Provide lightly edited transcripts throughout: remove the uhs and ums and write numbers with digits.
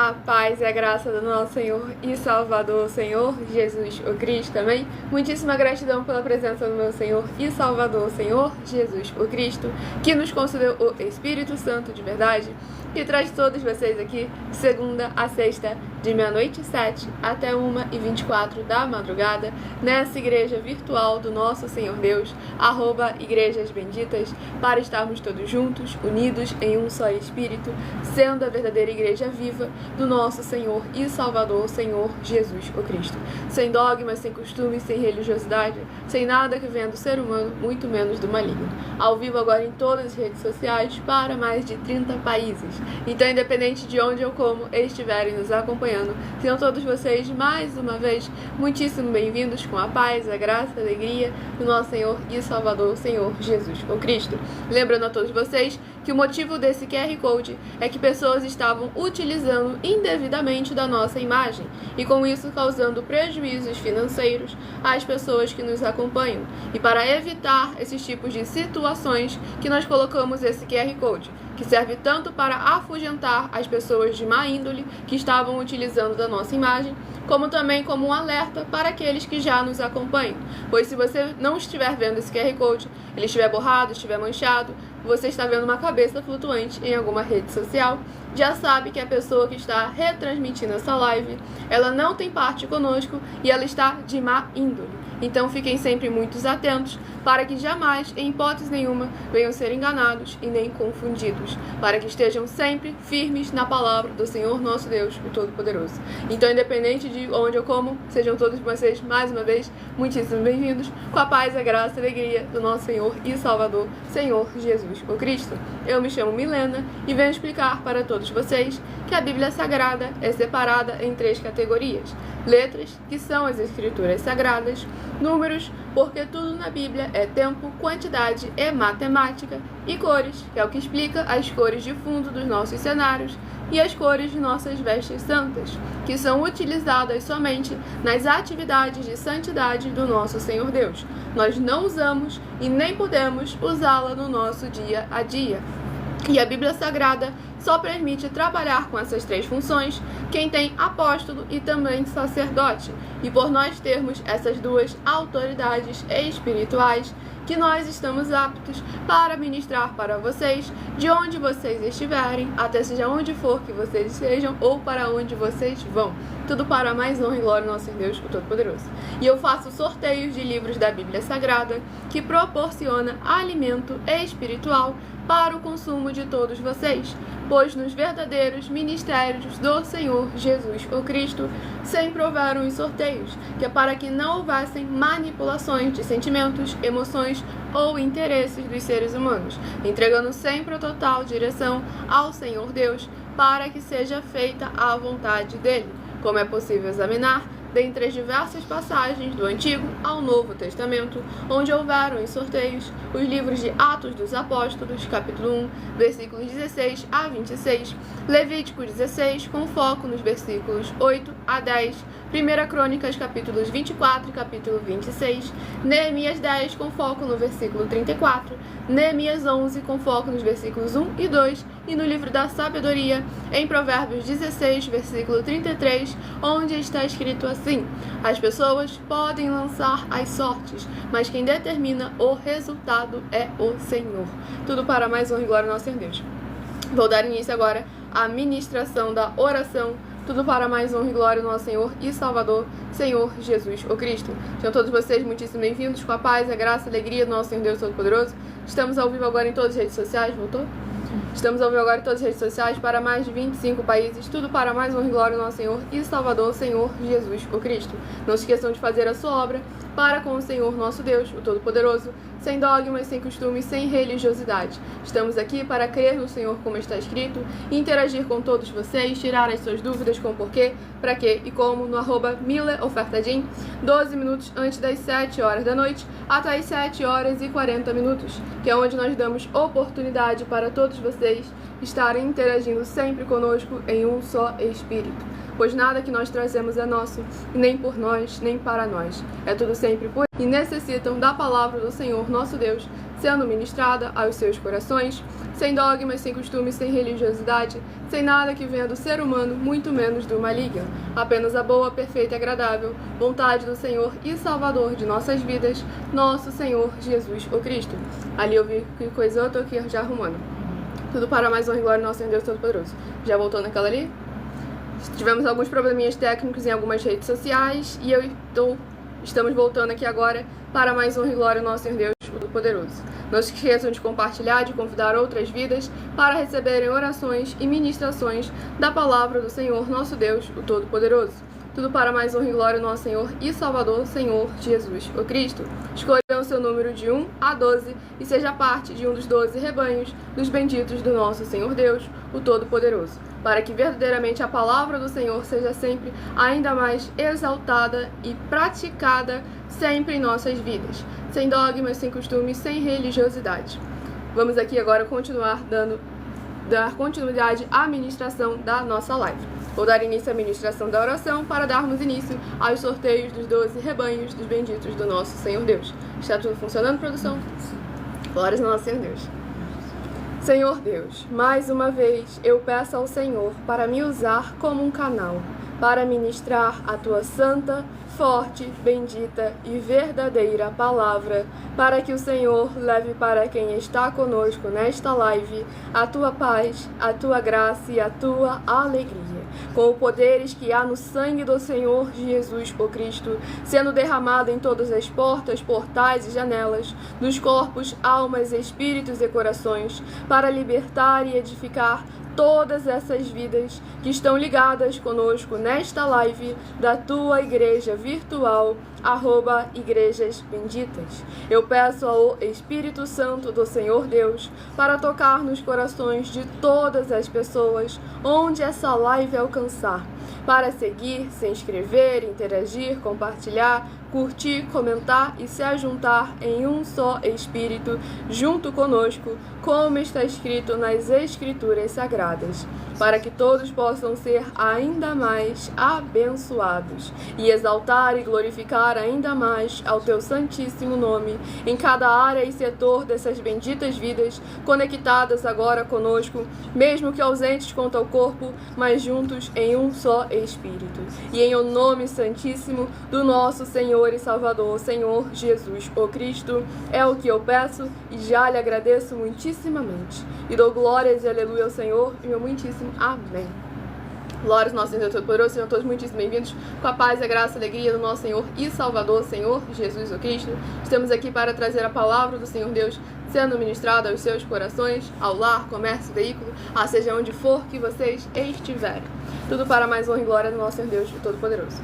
A paz e a graça do nosso Senhor e Salvador, Senhor Jesus o Cristo também. Muitíssima gratidão pela presença do meu Senhor e Salvador, Senhor Jesus o Cristo, que nos concedeu o Espírito Santo de verdade, que traz todos vocês aqui, segunda a sexta, de 00h07 até 1h24 da madrugada, nessa igreja virtual do nosso Senhor Deus, @Igrejas Benditas, para estarmos todos juntos, unidos em um só Espírito, sendo a verdadeira igreja viva do nosso Senhor e Salvador, Senhor Jesus o Cristo. Sem dogmas, sem costumes, sem religiosidade, sem nada que venha do ser humano, muito menos do maligno. Ao vivo agora em todas as redes sociais, para mais de 30 países. Então, independente de onde ou como estiverem nos acompanhando, sejam todos vocês, mais uma vez, muitíssimo bem-vindos com a paz, a graça, a alegria do nosso Senhor e Salvador, Senhor Jesus o Cristo. Lembrando a todos vocês que o motivo desse QR Code é que pessoas estavam utilizando indevidamente da nossa imagem e com isso causando prejuízos financeiros às pessoas que nos acompanham. E para evitar esses tipos de situações que nós colocamos esse QR Code, que serve tanto para afugentar as pessoas de má índole que estavam utilizando da nossa imagem, como também como um alerta para aqueles que já nos acompanham. Pois se você não estiver vendo esse QR Code, ele estiver borrado, estiver manchado, você está vendo uma cabeça flutuante em alguma rede social, já sabe que a pessoa que está retransmitindo essa live, ela não tem parte conosco e ela está de má índole. Então fiquem sempre muito atentos para que jamais, em hipótese nenhuma, venham ser enganados e nem confundidos, para que estejam sempre firmes na palavra do Senhor nosso Deus, o Todo-Poderoso. Então, independente de onde ou como, sejam todos vocês, mais uma vez, muitíssimo bem-vindos, com a paz, a graça e a alegria do nosso Senhor e Salvador, Senhor Jesus o Cristo. Eu me chamo Milena e venho explicar para todos vocês que a Bíblia Sagrada é separada em 3 categorias: letras, que são as escrituras sagradas; números, porque tudo na Bíblia é tempo, quantidade e matemática; e cores, que é o que explica as cores de fundo dos nossos cenários e as cores de nossas vestes santas, que são utilizadas somente nas atividades de santidade do nosso Senhor Deus. Nós não usamos e nem podemos usá-la no nosso dia a dia. E a Bíblia Sagrada só permite trabalhar com essas 3 funções quem tem apóstolo e também sacerdote. E por nós termos essas 2 autoridades espirituais, que nós estamos aptos para ministrar para vocês, de onde vocês estiverem, até seja onde for que vocês estejam ou para onde vocês vão. Tudo para mais honra e glória do nosso Deus, o Todo-Poderoso. E eu faço sorteios de livros da Bíblia Sagrada, que proporciona alimento espiritual para o consumo de todos vocês, pois nos verdadeiros ministérios do Senhor Jesus o Cristo sempre houveram os sorteios, que é para que não houvessem manipulações de sentimentos, emoções ou interesses dos seres humanos, entregando sempre a total direção ao Senhor Deus para que seja feita a vontade dele, como é possível examinar dentre as diversas passagens do Antigo ao Novo Testamento, onde houveram os sorteios, os livros de Atos dos Apóstolos, capítulo 1, versículos 16 a 26, Levítico 16, com foco nos versículos 8 a 10, 1 Crônicas, capítulos 24 e capítulo 26, Neemias 10, com foco no versículo 34, Neemias 11, com foco nos versículos 1 e 2, e no livro da Sabedoria, em Provérbios 16, versículo 33, onde está escrito assim: as pessoas podem lançar as sortes, mas quem determina o resultado é o Senhor. Tudo para mais honra e glória ao nosso Deus. Vou dar início agora à ministração da oração. Tudo para mais honra e glória do nosso Senhor e Salvador, Senhor Jesus o Cristo. Sejam todos vocês muitíssimo bem-vindos, com a paz, a graça e a alegria do nosso Senhor Deus Todo-Poderoso. Estamos ao vivo agora em todas as redes sociais, voltou? Estamos ao vivo agora em todas as redes sociais para mais de 25 países, tudo para mais honra e glória do nosso Senhor e Salvador, Senhor Jesus o Cristo. Não se esqueçam de fazer a sua obra para com o Senhor nosso Deus, o Todo-Poderoso, sem dogmas, sem costumes, sem religiosidade. Estamos aqui para crer no Senhor como está escrito, interagir com todos vocês, tirar as suas dúvidas com o porquê, para quê e como no @MileOfertadim, 12 minutos antes das 7 horas da noite até as 7h40, que é onde nós damos oportunidade para todos vocês estarem interagindo sempre conosco em um só Espírito. Pois nada que nós trazemos é nosso, nem por nós, nem para nós. É tudo sempre por e necessitam da palavra do Senhor nosso Deus, sendo ministrada aos seus corações, sem dogmas, sem costumes, sem religiosidade, sem nada que venha do ser humano, muito menos do maligno. Apenas a boa, perfeita e agradável vontade do Senhor e Salvador de nossas vidas, nosso Senhor Jesus o Cristo. Ali eu vi que coisa eu tô aqui já arrumando. Tudo para mais honra e glória, nosso Deus Todo-Poderoso. Já voltou naquela ali? Tivemos alguns probleminhas técnicos em algumas redes sociais e estamos voltando aqui agora para mais honra e glória, nosso Deus Todo-Poderoso. Não se esqueçam de compartilhar, de convidar outras vidas para receberem orações e ministrações da palavra do Senhor, nosso Deus, o Todo-Poderoso. Tudo para mais honra e glória, nosso Senhor e Salvador, Senhor Jesus o Cristo. Escolham o seu número de 1 a 12 e seja parte de um dos 12 rebanhos dos benditos do nosso Senhor Deus, o Todo-Poderoso, para que verdadeiramente a palavra do Senhor seja sempre ainda mais exaltada e praticada sempre em nossas vidas, sem dogmas, sem costumes, sem religiosidade. Vamos aqui agora dar continuidade à ministração da nossa live. Vou dar início à ministração da oração para darmos início aos sorteios dos 12 rebanhos dos benditos do nosso Senhor Deus. Está tudo funcionando, produção? Glórias ao nosso Senhor Deus. Senhor Deus, mais uma vez eu peço ao Senhor para me usar como um canal para ministrar a Tua santa, forte, bendita e verdadeira palavra, para que o Senhor leve para quem está conosco nesta live a Tua paz, a Tua graça e a Tua alegria, com os poderes que há no sangue do Senhor Jesus o Cristo, sendo derramado em todas as portas, portais e janelas dos corpos, almas, espíritos e corações, para libertar e edificar todas essas vidas que estão ligadas conosco nesta live da Tua igreja virtual, @igrejas benditas. Eu peço ao Espírito Santo do Senhor Deus para tocar nos corações de todas as pessoas onde essa live alcançar, para seguir, se inscrever, interagir, compartilhar, curtir, comentar e se ajuntar em um só Espírito junto conosco, como está escrito nas Escrituras Sagradas, para que todos possam ser ainda mais abençoados e exaltar e glorificar ainda mais ao Teu santíssimo nome em cada área e setor dessas benditas vidas conectadas agora conosco, mesmo que ausentes quanto ao corpo, mas juntos em um só Espírito. E em o nome santíssimo do nosso Senhor e Salvador, Senhor Jesus o Cristo, é o que eu peço e já lhe agradeço muitíssimamente. E dou glórias e aleluia ao Senhor e meu muitíssimo amém. Glórias ao nosso Deus Todo-Poderoso, sejam todos muitíssimo bem-vindos com a paz, a graça e a alegria do nosso Senhor e Salvador, Senhor Jesus o Cristo. Estamos aqui para trazer a palavra do Senhor Deus sendo ministrada aos seus corações, ao lar, comércio, veículo, seja onde for que vocês estiverem. Tudo para mais honra e glória do nosso Senhor Deus Todo-Poderoso.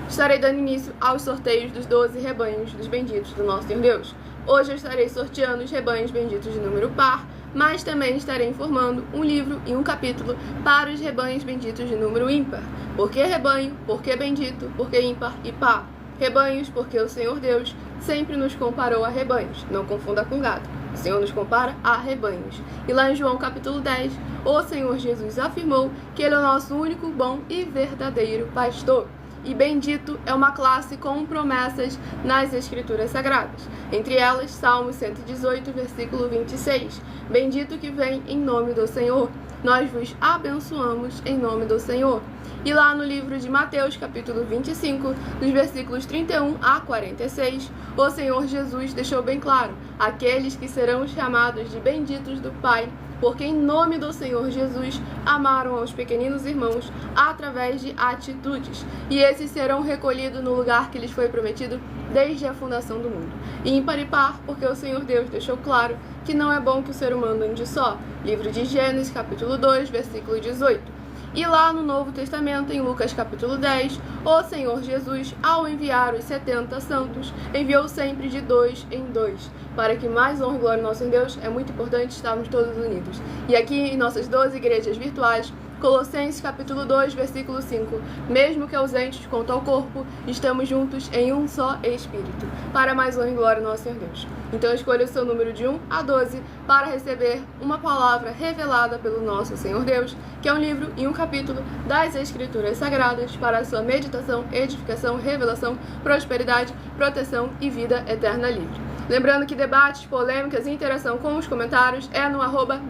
Estarei dando início aos sorteios dos 12 rebanhos dos benditos do nosso Senhor Deus. Hoje eu estarei sorteando os rebanhos benditos de número par, mas também estarei informando um livro e um capítulo para os rebanhos benditos de número ímpar. Por que rebanho? Por que bendito? Por que ímpar e par? Rebanhos, porque o Senhor Deus sempre nos comparou a rebanhos. Não confunda com gado. O Senhor nos compara a rebanhos. E lá em João capítulo 10, o Senhor Jesus afirmou que Ele é o nosso único, bom e verdadeiro pastor. E bendito é uma classe com promessas nas Escrituras Sagradas. Entre elas, Salmos 118, versículo 26. Bendito que vem em nome do Senhor. Nós vos abençoamos em nome do Senhor. E lá no livro de Mateus, capítulo 25, dos versículos 31 a 46, o Senhor Jesus deixou bem claro: aqueles que serão chamados de benditos do Pai, porque em nome do Senhor Jesus amaram aos pequeninos irmãos através de atitudes, e esses serão recolhidos no lugar que lhes foi prometido desde a fundação do mundo. E ímpar e par, porque o Senhor Deus deixou claro que não é bom que o ser humano ande só. Livro de Gênesis, capítulo 2, versículo 18. E lá no Novo Testamento, em Lucas capítulo 10, o Senhor Jesus, ao enviar os 70 santos, enviou sempre de 2 em 2, para que mais honra e glória ao nosso Deus. É muito importante estarmos todos unidos. E aqui em nossas 12 igrejas virtuais, Colossenses capítulo 2, versículo 5. Mesmo que ausentes quanto ao corpo, estamos juntos em um só Espírito, para mais honra e glória ao nosso Senhor Deus. Então escolha o seu número de 1 a 12 para receber uma palavra revelada pelo nosso Senhor Deus, que é um livro e um capítulo das Escrituras Sagradas para a sua meditação, edificação, revelação, prosperidade, proteção e vida eterna livre. Lembrando que debates, polêmicas e interação com os comentários é no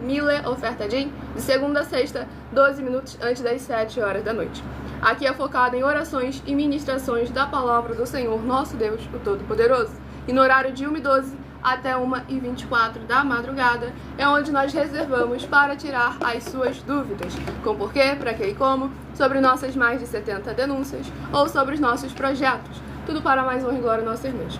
@mileofertadim, de segunda a sexta, 12 minutos antes das 7 horas da noite. Aqui é focado em orações e ministrações da palavra do Senhor, nosso Deus, o Todo-Poderoso. E no horário de 1h12 até 1h24 da madrugada é onde nós reservamos para tirar as suas dúvidas, com porquê, para que e como, sobre nossas mais de 70 denúncias ou sobre os nossos projetos, tudo para mais honra e glória ao nosso Deus.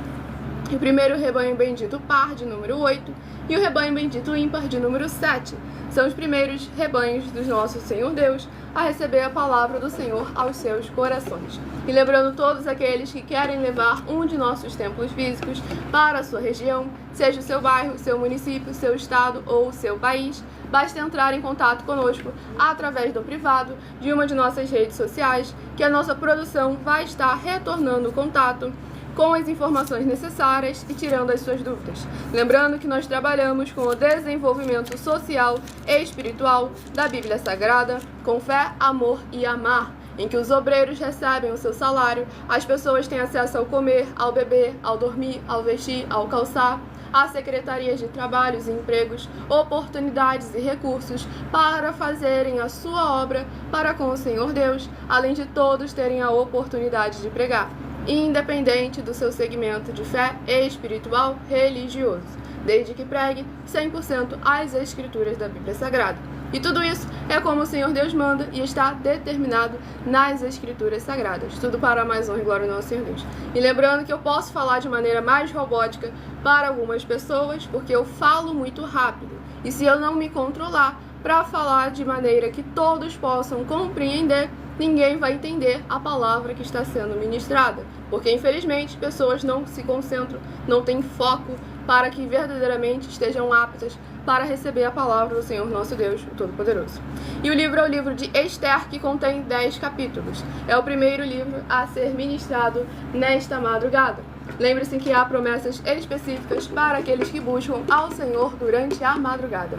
O primeiro rebanho bendito par de número 8 e o rebanho bendito ímpar de número 7 são os primeiros rebanhos do nosso Senhor Deus a receber a palavra do Senhor aos seus corações. E lembrando todos aqueles que querem levar um de nossos templos físicos para a sua região, seja o seu bairro, seu município, seu estado ou o seu país, basta entrar em contato conosco através do privado de uma de nossas redes sociais, que a nossa produção vai estar retornando o contato com as informações necessárias e tirando as suas dúvidas. Lembrando que nós trabalhamos com o desenvolvimento social e espiritual da Bíblia Sagrada, com fé, amor e amar, em que os obreiros recebem o seu salário, as pessoas têm acesso ao comer, ao beber, ao dormir, ao vestir, ao calçar, às secretarias de trabalhos e empregos, oportunidades e recursos para fazerem a sua obra para com o Senhor Deus, além de todos terem a oportunidade de pregar, independente do seu segmento de fé espiritual religioso, desde que pregue 100% as escrituras da Bíblia Sagrada. E tudo isso é como o Senhor Deus manda e está determinado nas escrituras sagradas. Tudo para mais honra e glória ao nosso Senhor Deus. E lembrando que eu posso falar de maneira mais robótica para algumas pessoas, porque eu falo muito rápido. E se eu não me controlar para falar de maneira que todos possam compreender, ninguém vai entender a palavra que está sendo ministrada, porque infelizmente pessoas não se concentram, não têm foco para que verdadeiramente estejam aptas para receber a palavra do Senhor nosso Deus, o Todo-Poderoso. E o livro é o livro de Esther, que contém 10 capítulos. É o primeiro livro a ser ministrado nesta madrugada. Lembre-se que há promessas específicas para aqueles que buscam ao Senhor durante a madrugada.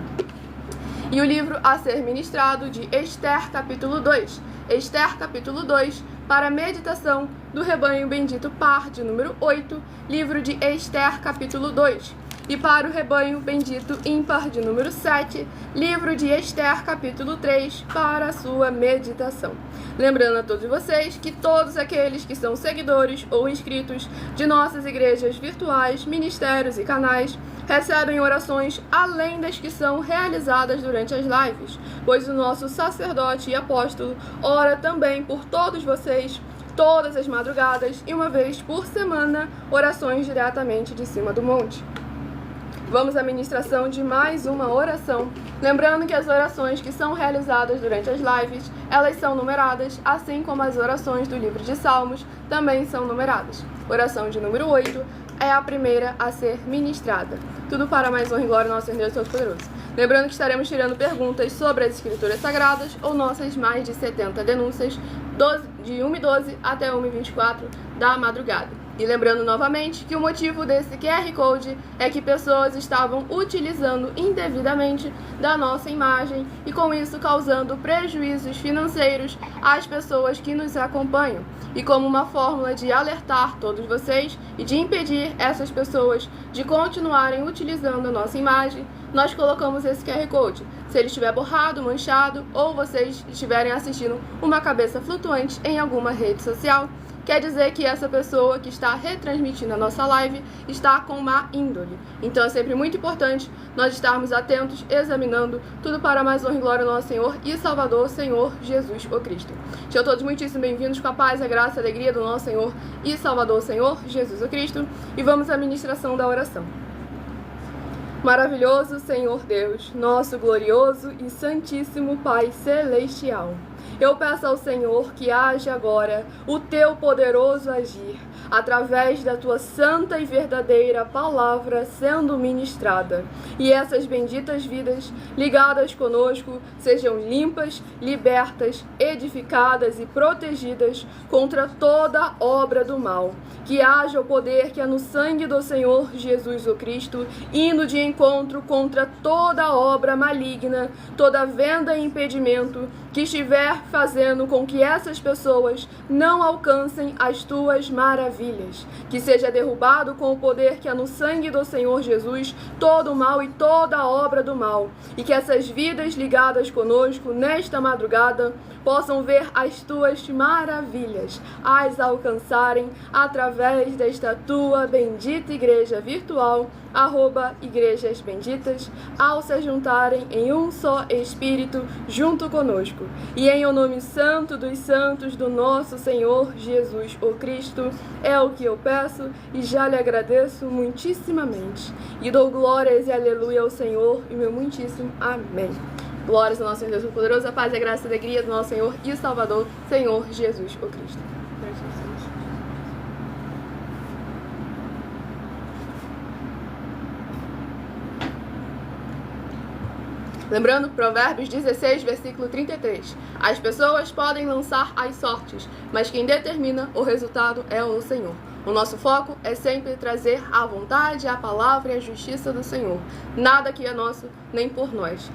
E o livro a ser ministrado de Esther, capítulo 2. Esther, capítulo 2, para a meditação do rebanho bendito par de número 8, livro de Esther, capítulo 2. E para o rebanho bendito ímpar de número 7, livro de Esther, capítulo 3, para a sua meditação. Lembrando a todos vocês que todos aqueles que são seguidores ou inscritos de nossas igrejas virtuais, ministérios e canais recebem orações além das que são realizadas durante as lives, pois o nosso sacerdote e apóstolo ora também por todos vocês, todas as madrugadas e uma vez por semana, orações diretamente de cima do monte. Vamos à ministração de mais uma oração. Lembrando que as orações que são realizadas durante as lives, elas são numeradas, assim como as orações do livro de Salmos também são numeradas. Oração de número 8 é a primeira a ser ministrada. Tudo para mais honra e glória ao nosso Deus Todo-Poderoso. Lembrando que estaremos tirando perguntas sobre as escrituras sagradas ou nossas mais de 70 denúncias, de 1h12 até 1h24 da madrugada. E lembrando novamente que o motivo desse QR Code é que pessoas estavam utilizando indevidamente da nossa imagem e com isso causando prejuízos financeiros às pessoas que nos acompanham. E como uma fórmula de alertar todos vocês e de impedir essas pessoas de continuarem utilizando a nossa imagem, nós colocamos esse QR Code. Se ele estiver borrado, manchado ou vocês estiverem assistindo uma cabeça flutuante em alguma rede social, quer dizer que essa pessoa que está retransmitindo a nossa live está com má índole. Então é sempre muito importante nós estarmos atentos, examinando tudo para mais honra e glória ao nosso Senhor e Salvador, Senhor Jesus o Cristo. Sejam todos muitíssimo bem-vindos com a paz, a graça e a alegria do nosso Senhor e Salvador, Senhor Jesus o Cristo. E vamos à ministração da oração. Maravilhoso Senhor Deus, nosso glorioso e santíssimo Pai Celestial, eu peço ao Senhor que haja agora o teu poderoso agir, através da tua santa e verdadeira palavra sendo ministrada, e essas benditas vidas ligadas conosco sejam limpas, libertas, edificadas e protegidas contra toda obra do mal. Que haja o poder que é no sangue do Senhor Jesus o Cristo, indo de encontro contra toda obra maligna, toda venda e impedimento que estiver fazendo com que essas pessoas não alcancem as tuas maravilhas. Que seja derrubado com o poder que há no sangue do Senhor Jesus todo o mal e toda obra do mal. E que essas vidas ligadas conosco nesta madrugada possam ver as tuas maravilhas, as alcançarem através desta tua bendita igreja virtual, @Igrejas Benditas, ao se juntarem em um só Espírito junto conosco. E em o nome santo dos santos do nosso Senhor Jesus o Cristo, é o que eu peço e já lhe agradeço muitíssimamente. E dou glórias e aleluia ao Senhor e meu muitíssimo amém. Glórias ao nosso Deus Poderoso, a paz, a graça e a alegria do nosso Senhor e Salvador, Senhor Jesus o Cristo. Lembrando, Provérbios 16, versículo 33. As pessoas podem lançar as sortes, mas quem determina o resultado é o Senhor. O nosso foco é sempre trazer a vontade, a palavra e a justiça do Senhor. Nada que é nosso, nem por nós.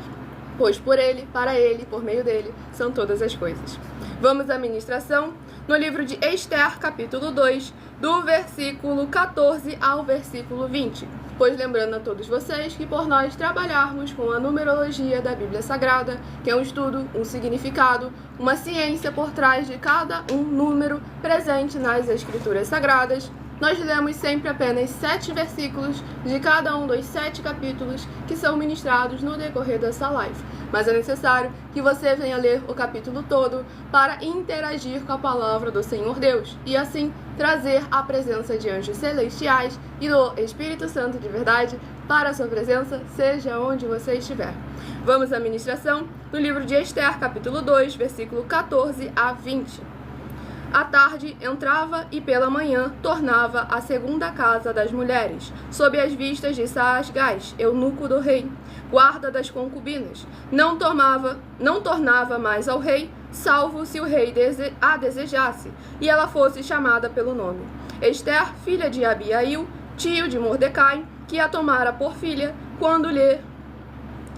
Pois por Ele, para Ele, por meio dEle, são todas as coisas. Vamos à ministração no livro de Esther, capítulo 2, do versículo 14 ao versículo 20. Pois lembrando a todos vocês que por nós trabalharmos com a numerologia da Bíblia Sagrada, que é um estudo, um significado, uma ciência por trás de cada um número presente nas Escrituras Sagradas, nós lemos sempre apenas 7 versículos de cada um dos 7 capítulos que são ministrados no decorrer dessa live. Mas é necessário que você venha ler o capítulo todo para interagir com a palavra do Senhor Deus e assim trazer a presença de anjos celestiais e do Espírito Santo de verdade para a sua presença, seja onde você estiver. Vamos à ministração do livro de Esther, capítulo 2, versículo 14 a 20. À tarde entrava e pela manhã tornava à segunda casa das mulheres, sob as vistas de Saasgás, eunuco do rei, guarda das concubinas. Não tornava mais ao rei, salvo se o rei a desejasse, e ela fosse chamada pelo nome. Esther, filha de Abiail, tio de Mordecai, que a tomara por filha, quando lhe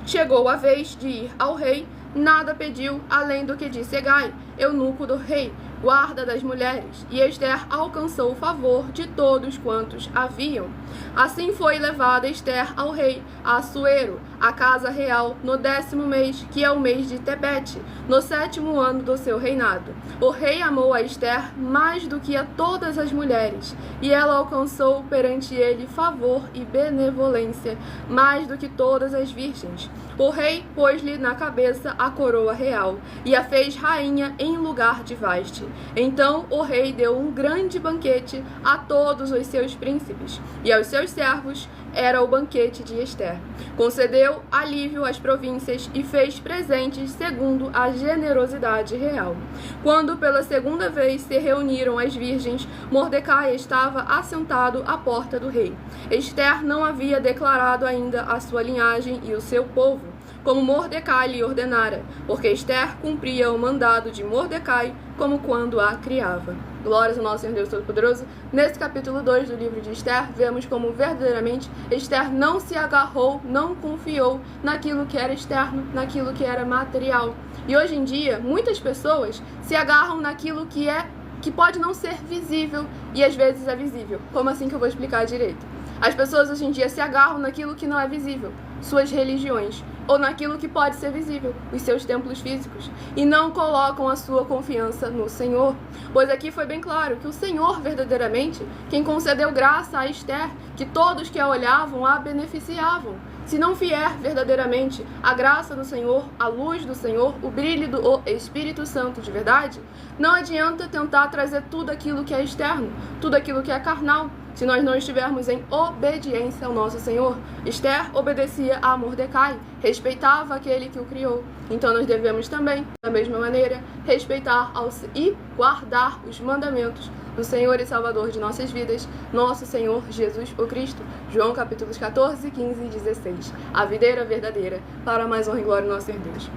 chegou a vez de ir ao rei, nada pediu além do que disse Hegai, eunuco do rei, guarda das mulheres, e Esther alcançou o favor de todos quantos haviam. Assim foi levada Esther ao rei Assuero, à casa real, no 10º mês, que é o mês de Tebete, no 7º ano do seu reinado. O rei amou a Esther mais do que a todas as mulheres, e ela alcançou perante ele favor e benevolência, mais do que todas as virgens. O rei pôs-lhe na cabeça a coroa real, e a fez rainha em lugar de Vaste. Então o rei deu um grande banquete a todos os seus príncipes, e aos seus servos era o banquete de Esther. Concedeu alívio às províncias e fez presentes segundo a generosidade real. Quando pela segunda vez se reuniram as virgens, Mordecai estava assentado à porta do rei. Esther não havia declarado ainda a sua linhagem e o seu povo, como Mordecai lhe ordenara, porque Esther cumpria o mandado de Mordecai, como quando a criava. Glórias ao nosso Senhor Deus Todo-Poderoso. Nesse capítulo 2 do livro de Esther, vemos como verdadeiramente Esther não se agarrou, não confiou naquilo que era externo, naquilo que era material. E hoje em dia, muitas pessoas se agarram naquilo que pode não ser visível e às vezes é visível. Como assim que eu vou explicar direito? As pessoas hoje em dia se agarram naquilo que não é visível, suas religiões, ou naquilo que pode ser visível, os seus templos físicos, e não colocam a sua confiança no Senhor. Pois aqui foi bem claro que o Senhor verdadeiramente, quem concedeu graça a Esther, que todos que a olhavam a beneficiavam. Se não vier verdadeiramente a graça do Senhor, a luz do Senhor, o brilho do Espírito Santo de verdade, não adianta tentar trazer tudo aquilo que é externo, tudo aquilo que é carnal, se nós não estivermos em obediência ao nosso Senhor. Esther obedecia a Mordecai, respeitava aquele que o criou. Então nós devemos também, da mesma maneira, respeitar e guardar os mandamentos do Senhor e Salvador de nossas vidas, nosso Senhor Jesus o Cristo. João capítulos 14, 15 e 16. A videira verdadeira, para mais honra e glória do nosso Senhor Deus.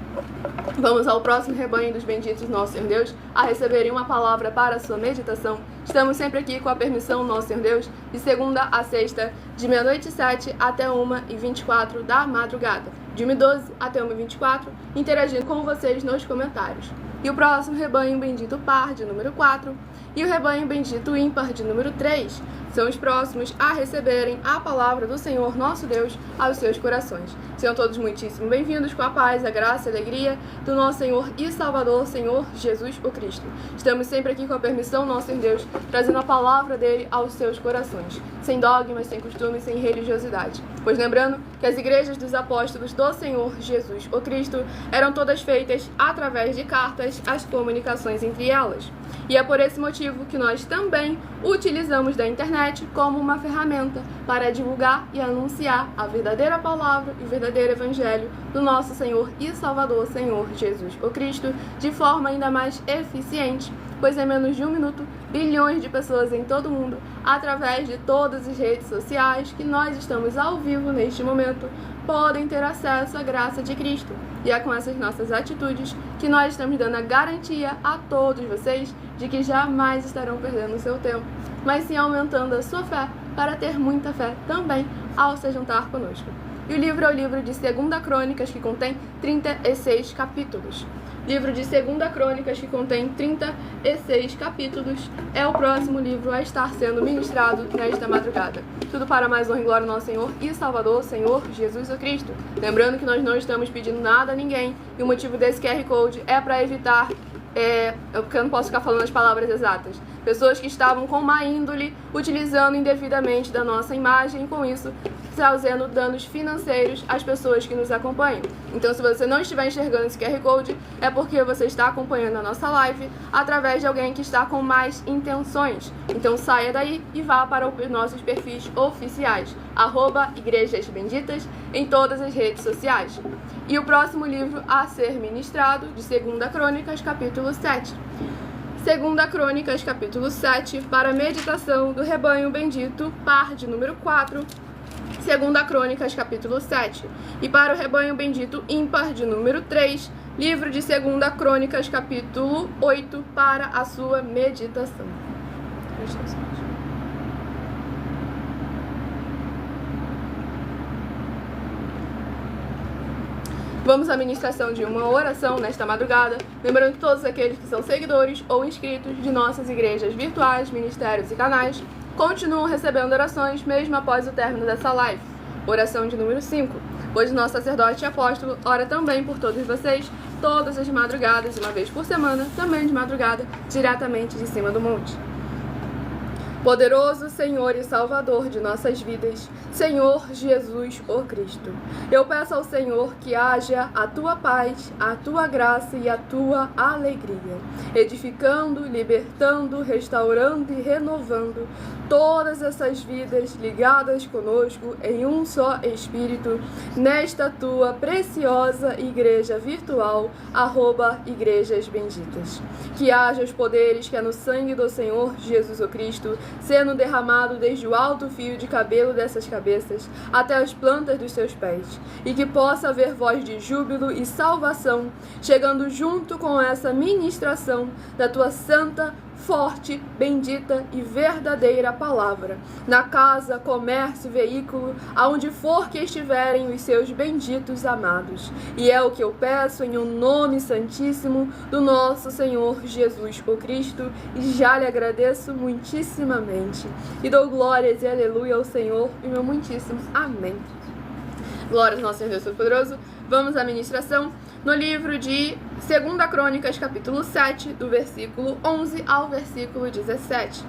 Vamos ao próximo rebanho dos benditos do nosso Senhor Deus, a receberem uma palavra para a sua meditação. Estamos sempre aqui com a permissão do nosso Senhor Deus, de segunda a sexta, de 00h07 até 1h24 da madrugada. de 1:12 até 1:24, interagindo com vocês nos comentários. E o próximo rebanho bendito par, de número 4, e o rebanho bendito ímpar, de número 3, são os próximos a receberem a palavra do Senhor nosso Deus aos seus corações. Sejam todos muitíssimo bem-vindos com a paz, a graça e a alegria do nosso Senhor e Salvador, Senhor Jesus o Cristo. Estamos sempre aqui com a permissão do nosso Senhor Deus, trazendo a palavra dele aos seus corações, sem dogmas, sem costumes, sem religiosidade. Pois lembrando que as igrejas dos apóstolos do Senhor Jesus o Cristo eram todas feitas através de cartas, as comunicações entre elas. E é por esse motivo que nós também utilizamos da internet como uma ferramenta para divulgar e anunciar a verdadeira palavra e o verdadeiro evangelho do nosso Senhor e Salvador, Senhor Jesus o Cristo, de forma ainda mais eficiente, pois em menos de 1 minuto, bilhões de pessoas em todo o mundo, através de todas as redes sociais que nós estamos ao vivo neste momento, podem ter acesso à graça de Cristo. E é com essas nossas atitudes que nós estamos dando a garantia a todos vocês de que jamais estarão perdendo o seu tempo, mas sim aumentando a sua fé para ter muita fé também ao se juntar conosco. E o livro é o livro de 2 Crônicas, que contém 36 capítulos. Livro de 2 Crônicas, que contém 36 capítulos, é o próximo livro a estar sendo ministrado nesta madrugada. Tudo para mais honra e glória ao nosso Senhor e Salvador, Senhor Jesus o Cristo. Lembrando que nós não estamos pedindo nada a ninguém, e o motivo desse QR Code é para evitar, porque eu não posso ficar falando as palavras exatas, pessoas que estavam com má índole, utilizando indevidamente da nossa imagem, e com isso trazendo danos financeiros às pessoas que nos acompanham. Então, se você não estiver enxergando esse QR Code, é porque você está acompanhando a nossa live através de alguém que está com más intenções. Então, saia daí e vá para os nossos perfis oficiais, @Igrejas Benditas, em todas as redes sociais. E o próximo livro a ser ministrado, de 2 Crônicas, capítulo 7. 2 Crônicas, capítulo 7, para a meditação do rebanho bendito, par, de número 4, 2 Crônicas, capítulo 7. E para o rebanho bendito ímpar, de número 3, livro de 2 Crônicas, capítulo 8, para a sua meditação. Vamos à ministração de uma oração nesta madrugada, lembrando que todos aqueles que são seguidores ou inscritos de nossas igrejas virtuais, ministérios e canais continuam recebendo orações mesmo após o término dessa live. Oração de número 5. Hoje nosso sacerdote e apóstolo ora também por todos vocês, todas as madrugadas, uma vez por semana, também de madrugada, diretamente de cima do monte. Poderoso Senhor e Salvador de nossas vidas, Senhor Jesus o Cristo, eu peço ao Senhor que haja a tua paz, a tua graça e a tua alegria, edificando, libertando, restaurando e renovando todas essas vidas ligadas conosco em um só Espírito, nesta tua preciosa igreja virtual, @Igrejas Benditas. Que haja os poderes que é no sangue do Senhor Jesus o Cristo, sendo derramado desde o alto fio de cabelo dessas cabeças até as plantas dos seus pés, e que possa haver voz de júbilo e salvação, chegando junto com essa ministração da tua santa, forte, bendita e verdadeira palavra, na casa, comércio, veículo, aonde for que estiverem os seus benditos amados. E é o que eu peço em um nome santíssimo do nosso Senhor Jesus o Cristo, e já lhe agradeço muitíssimamente. E dou glórias e aleluia ao Senhor, e meu muitíssimo amém. Glórias ao nosso Senhor Deus Todo-Poderoso. Vamos à ministração no livro de 2 Crônicas, capítulo 7, do versículo 11 ao versículo 17.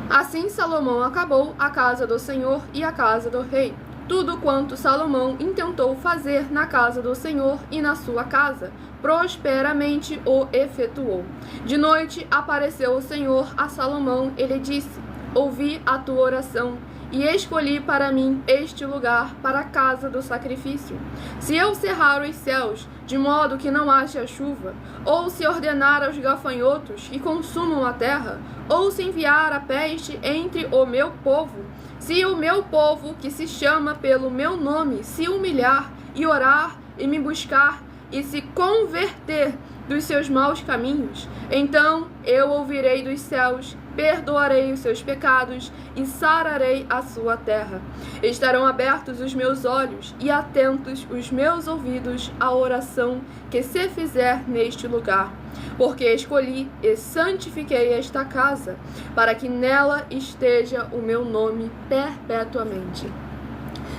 Assim Salomão acabou a casa do Senhor e a casa do rei. Tudo quanto Salomão intentou fazer na casa do Senhor e na sua casa, prosperamente o efetuou. De noite apareceu o Senhor a Salomão, ele disse: ouvi a tua oração e escolhi para mim este lugar para a casa do sacrifício. Se eu cerrar os céus, de modo que não haja a chuva, ou se ordenar aos gafanhotos que consumam a terra, ou se enviar a peste entre o meu povo, se o meu povo, que se chama pelo meu nome, se humilhar e orar e me buscar e se converter dos seus maus caminhos, então eu ouvirei dos céus, perdoarei os seus pecados e sararei a sua terra. Estarão abertos os meus olhos e atentos os meus ouvidos à oração que se fizer neste lugar. Porque escolhi e santifiquei esta casa, para que nela esteja o meu nome perpetuamente.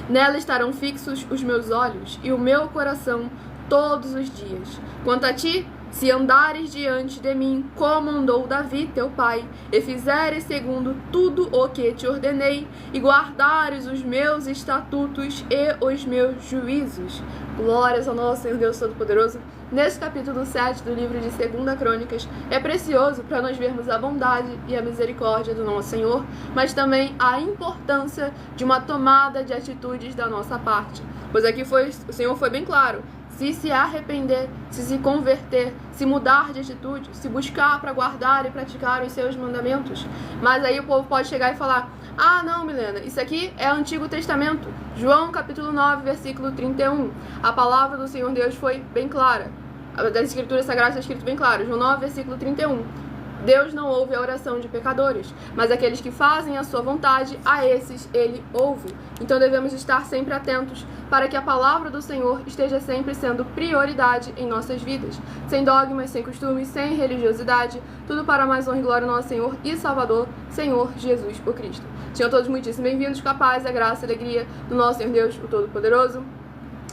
Nela estarão fixos os meus olhos e o meu coração todos os dias. Quanto a ti, se andares diante de mim, como andou Davi, teu pai, e fizeres segundo tudo o que te ordenei, e guardares os meus estatutos e os meus juízos. Glórias ao nosso Senhor Deus Todo-Poderoso. Neste capítulo 7 do livro de 2 Crônicas, é precioso para nós vermos a bondade e a misericórdia do nosso Senhor, mas também a importância de uma tomada de atitudes da nossa parte. Pois aqui o Senhor foi bem claro. Se arrepender, se converter, se mudar de atitude, se buscar para guardar e praticar os seus mandamentos. Mas aí o povo pode chegar e falar: ah, não, Milena, isso aqui é Antigo Testamento. João capítulo 9, versículo 31. A palavra do Senhor Deus foi bem clara. Das Escrituras Sagradas está escrito bem claro. João 9, versículo 31. Deus não ouve a oração de pecadores, mas aqueles que fazem a sua vontade, a esses ele ouve. Então devemos estar sempre atentos para que a palavra do Senhor esteja sempre sendo prioridade em nossas vidas. Sem dogmas, sem costumes, sem religiosidade, tudo para mais honra e glória do nosso Senhor e Salvador, Senhor Jesus o Cristo. Sejam todos muitíssimo bem-vindos com a paz, a graça e a alegria do nosso Senhor Deus, o Todo-Poderoso.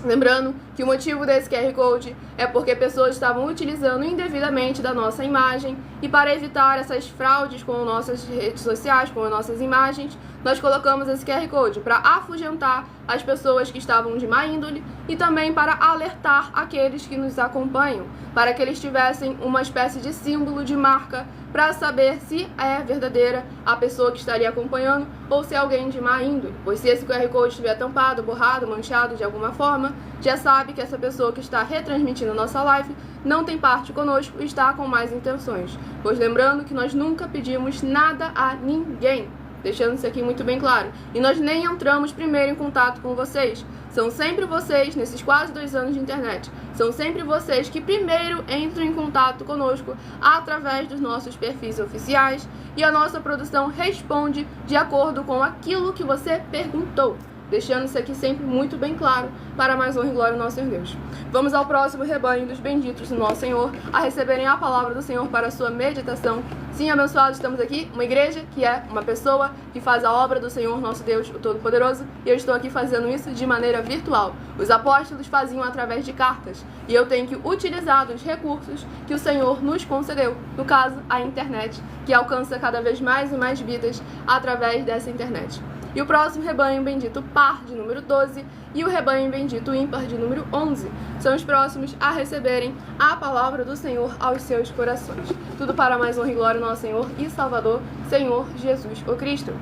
Lembrando que o motivo desse QR Code é porque pessoas estavam utilizando indevidamente da nossa imagem, e para evitar essas fraudes com nossas redes sociais, com as nossas imagens, nós colocamos esse QR Code para afugentar as pessoas que estavam de má índole e também para alertar aqueles que nos acompanham, para que eles tivessem uma espécie de símbolo, de marca, para saber se é verdadeira a pessoa que estaria acompanhando ou se é alguém de má índole. Pois se esse QR Code estiver tampado, borrado, manchado de alguma forma, já sabe que essa pessoa que está retransmitindo nossa live não tem parte conosco e está com más intenções. Pois lembrando que nós nunca pedimos nada a ninguém, deixando isso aqui muito bem claro. E nós nem entramos primeiro em contato com vocês. São sempre vocês, nesses quase 2 anos de internet, são sempre vocês que primeiro entram em contato conosco através dos nossos perfis oficiais, e a nossa produção responde de acordo com aquilo que você perguntou, deixando isso aqui sempre muito bem claro para mais honra e glória do nosso Senhor Deus. Vamos ao próximo rebanho dos benditos do nosso Senhor, a receberem a palavra do Senhor para a sua meditação. Sim, abençoados, estamos aqui, uma igreja que é uma pessoa que faz a obra do Senhor, nosso Deus, o Todo-Poderoso, e eu estou aqui fazendo isso de maneira virtual. Os apóstolos faziam através de cartas, e eu tenho que utilizar os recursos que o Senhor nos concedeu, no caso, a internet, que alcança cada vez mais e mais vidas através dessa internet. E o próximo rebanho bendito par de número 12 e o rebanho bendito ímpar de número 11 são os próximos a receberem a palavra do Senhor aos seus corações. Tudo para mais honra e glória do nosso Senhor e Salvador, Senhor Jesus o Cristo.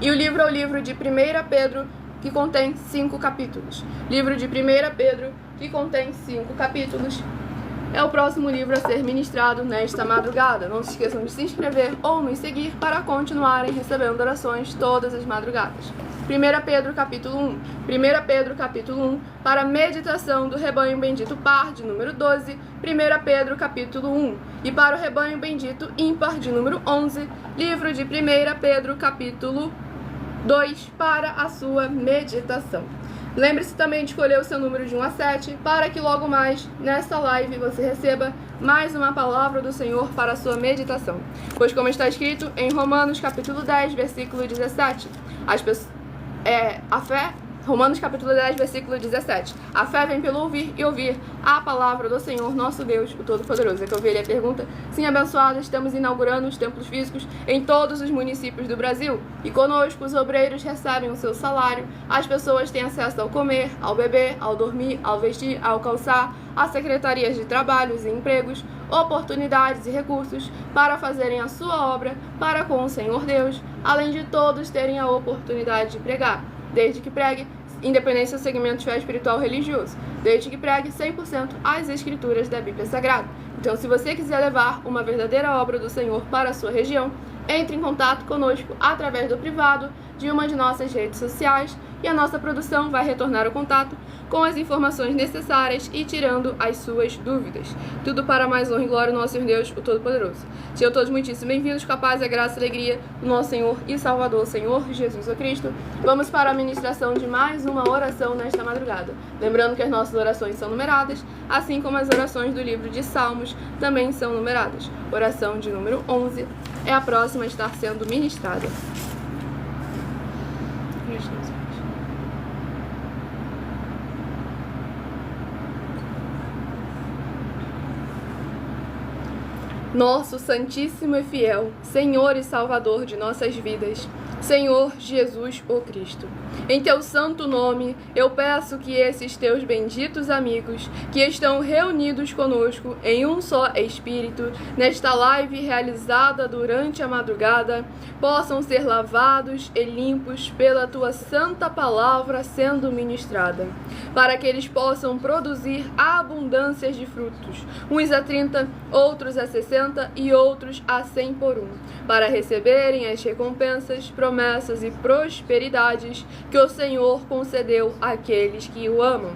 E o livro é o livro de 1 Pedro, que contém 5 capítulos. Livro de 1 Pedro, que contém 5 capítulos. É o próximo livro a ser ministrado nesta madrugada. Não se esqueçam de se inscrever ou nos seguir para continuarem recebendo orações todas as madrugadas. 1 Pedro capítulo 1. 1 Pedro capítulo 1 para a meditação do rebanho bendito par de número 12. 1 Pedro capítulo 1. E para o rebanho bendito ímpar de número 11. Livro de 1 Pedro capítulo 2 para a sua meditação. Lembre-se também de escolher o seu número de 1 a 7, para que logo mais, nesta live, você receba mais uma palavra do Senhor para a sua meditação. Pois como está escrito em Romanos capítulo 10, versículo 17, a fé... Romanos capítulo 10, versículo 17. A fé vem pelo ouvir e ouvir a palavra do Senhor, nosso Deus, o Todo-Poderoso. É que eu vi ali a pergunta. Sim, abençoados, estamos inaugurando os templos físicos em todos os municípios do Brasil. E conosco os obreiros recebem o seu salário, as pessoas têm acesso ao comer, ao beber, ao dormir, ao vestir, ao calçar, às secretarias de trabalhos e empregos, oportunidades e recursos para fazerem a sua obra para com o Senhor Deus, além de todos terem a oportunidade de pregar. Desde que pregue, independente do segmento de fé espiritual ou religioso, desde que pregue 100% as escrituras da Bíblia Sagrada. Então, se você quiser levar uma verdadeira obra do Senhor para a sua região, Entre em contato conosco através do privado de uma de nossas redes sociais e a nossa produção vai retornar o contato com as informações necessárias e tirando as suas dúvidas. Tudo para mais honra e glória do nosso Senhor Deus, o Todo-Poderoso. Sejam todos muitíssimo bem-vindos, com a paz, a graça e a alegria do nosso Senhor e Salvador, Senhor Jesus Cristo. Vamos para a ministração de mais uma oração nesta madrugada. Lembrando que as nossas orações são numeradas, assim como as orações do livro de Salmos também são numeradas. Oração de número 11 é a próxima a estar sendo ministrada. Nosso Santíssimo e Fiel, Senhor e Salvador de nossas vidas, Senhor Jesus o Cristo. Em teu santo nome, eu peço que esses teus benditos amigos, que estão reunidos conosco em um só Espírito, nesta live realizada durante a madrugada, possam ser lavados e limpos pela tua santa palavra sendo ministrada, para que eles possam produzir abundâncias de frutos, uns a 30, outros a 60 e outros a 100 por um, para receberem as recompensas, promessas e prosperidades que o Senhor concedeu àqueles que o amam.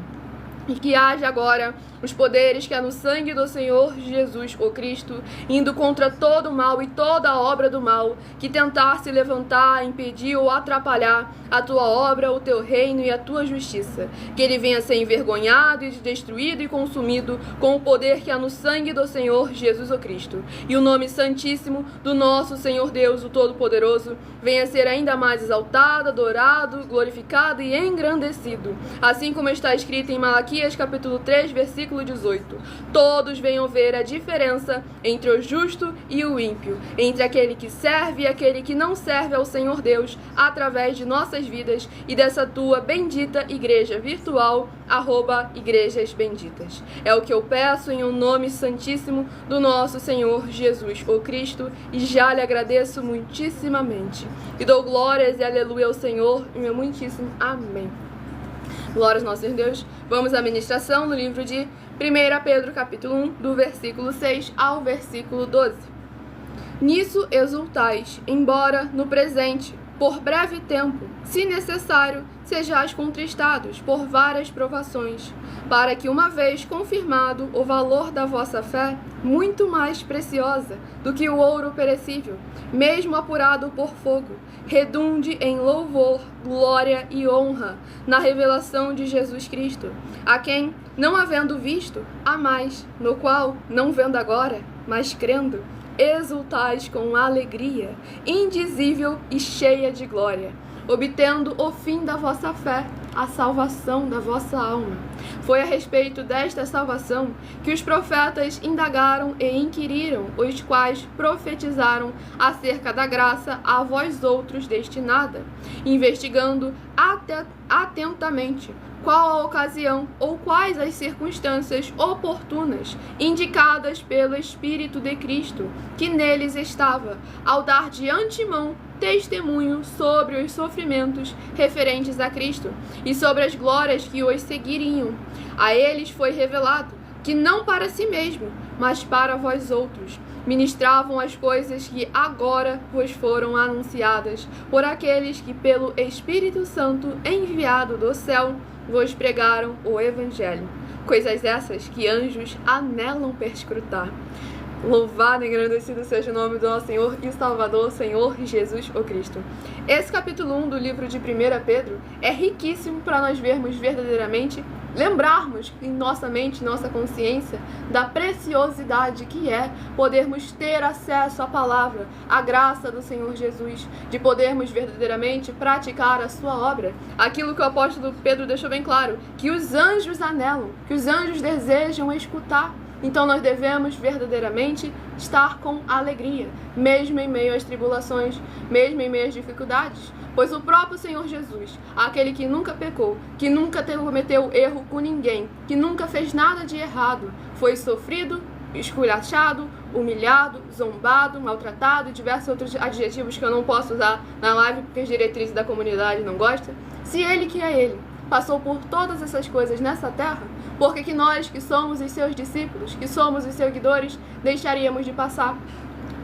E que haja agora os poderes que há no sangue do Senhor Jesus o Cristo, indo contra todo o mal e toda a obra do mal, que tentar se levantar, impedir ou atrapalhar a tua obra, o teu reino e a tua justiça. Que ele venha ser envergonhado e destruído e consumido com o poder que há no sangue do Senhor Jesus o Cristo. E o nome santíssimo do nosso Senhor Deus, o Todo-Poderoso, venha ser ainda mais exaltado, adorado, glorificado e engrandecido. Assim como está escrito em Malaquias capítulo 3, versículo 18. Todos venham ver a diferença entre o justo e o ímpio, entre aquele que serve e aquele que não serve ao Senhor Deus, através de nossas vidas e dessa tua bendita igreja virtual, @Igrejas Benditas. É o que eu peço em um nome santíssimo do nosso Senhor Jesus o Cristo, e já lhe agradeço muitíssimamente. E dou glórias e aleluia ao Senhor, e meu muitíssimo amém. Glórias ao nosso Senhor Deus. Vamos à ministração no livro de 1 Pedro, capítulo 1, do versículo 6 ao versículo 12. Nisso exultais, embora no presente, por breve tempo, se necessário, sejais contristados por várias provações, para que, uma vez confirmado o valor da vossa fé, muito mais preciosa do que o ouro perecível, mesmo apurado por fogo, redunde em louvor, glória e honra na revelação de Jesus Cristo, a quem, não havendo visto, amais, no qual, não vendo agora, mas crendo, exultais com alegria, indizível e cheia de glória, obtendo o fim da vossa fé, a salvação da vossa alma. Foi a respeito desta salvação que os profetas indagaram e inquiriram, os quais profetizaram acerca da graça a vós outros destinada, investigando atentamente qual a ocasião ou quais as circunstâncias oportunas indicadas pelo Espírito de Cristo, que neles estava, ao dar de antemão testemunho sobre os sofrimentos referentes a Cristo e sobre as glórias que os seguiriam. A eles foi revelado que não para si mesmo, mas para vós outros, ministravam as coisas que agora vos foram anunciadas por aqueles que pelo Espírito Santo enviado do céu vos pregaram o Evangelho. Coisas essas que anjos anelam perscrutar. Louvado e engrandecido seja o nome do nosso Senhor e Salvador, Senhor Jesus o Cristo. Esse capítulo 1 do livro de 1 Pedro é riquíssimo para nós vermos verdadeiramente, lembrarmos em nossa mente, nossa consciência, da preciosidade que é podermos ter acesso à palavra, à graça do Senhor Jesus, de podermos verdadeiramente praticar a sua obra. Aquilo que o apóstolo Pedro deixou bem claro, que os anjos anelam, que os anjos desejam escutar. Então nós devemos verdadeiramente estar com alegria, mesmo em meio às tribulações, mesmo em meio às dificuldades, pois o próprio Senhor Jesus, aquele que nunca pecou, que nunca cometeu erro com ninguém, que nunca fez nada de errado, foi sofrido, esculachado, humilhado, zombado, maltratado e diversos outros adjetivos que eu não posso usar na live porque as diretrizes da comunidade não gostam. Se ele, que é ele, passou por todas essas coisas nessa terra, porque que nós, que somos os seus discípulos, que somos os seguidores, deixaríamos de passar?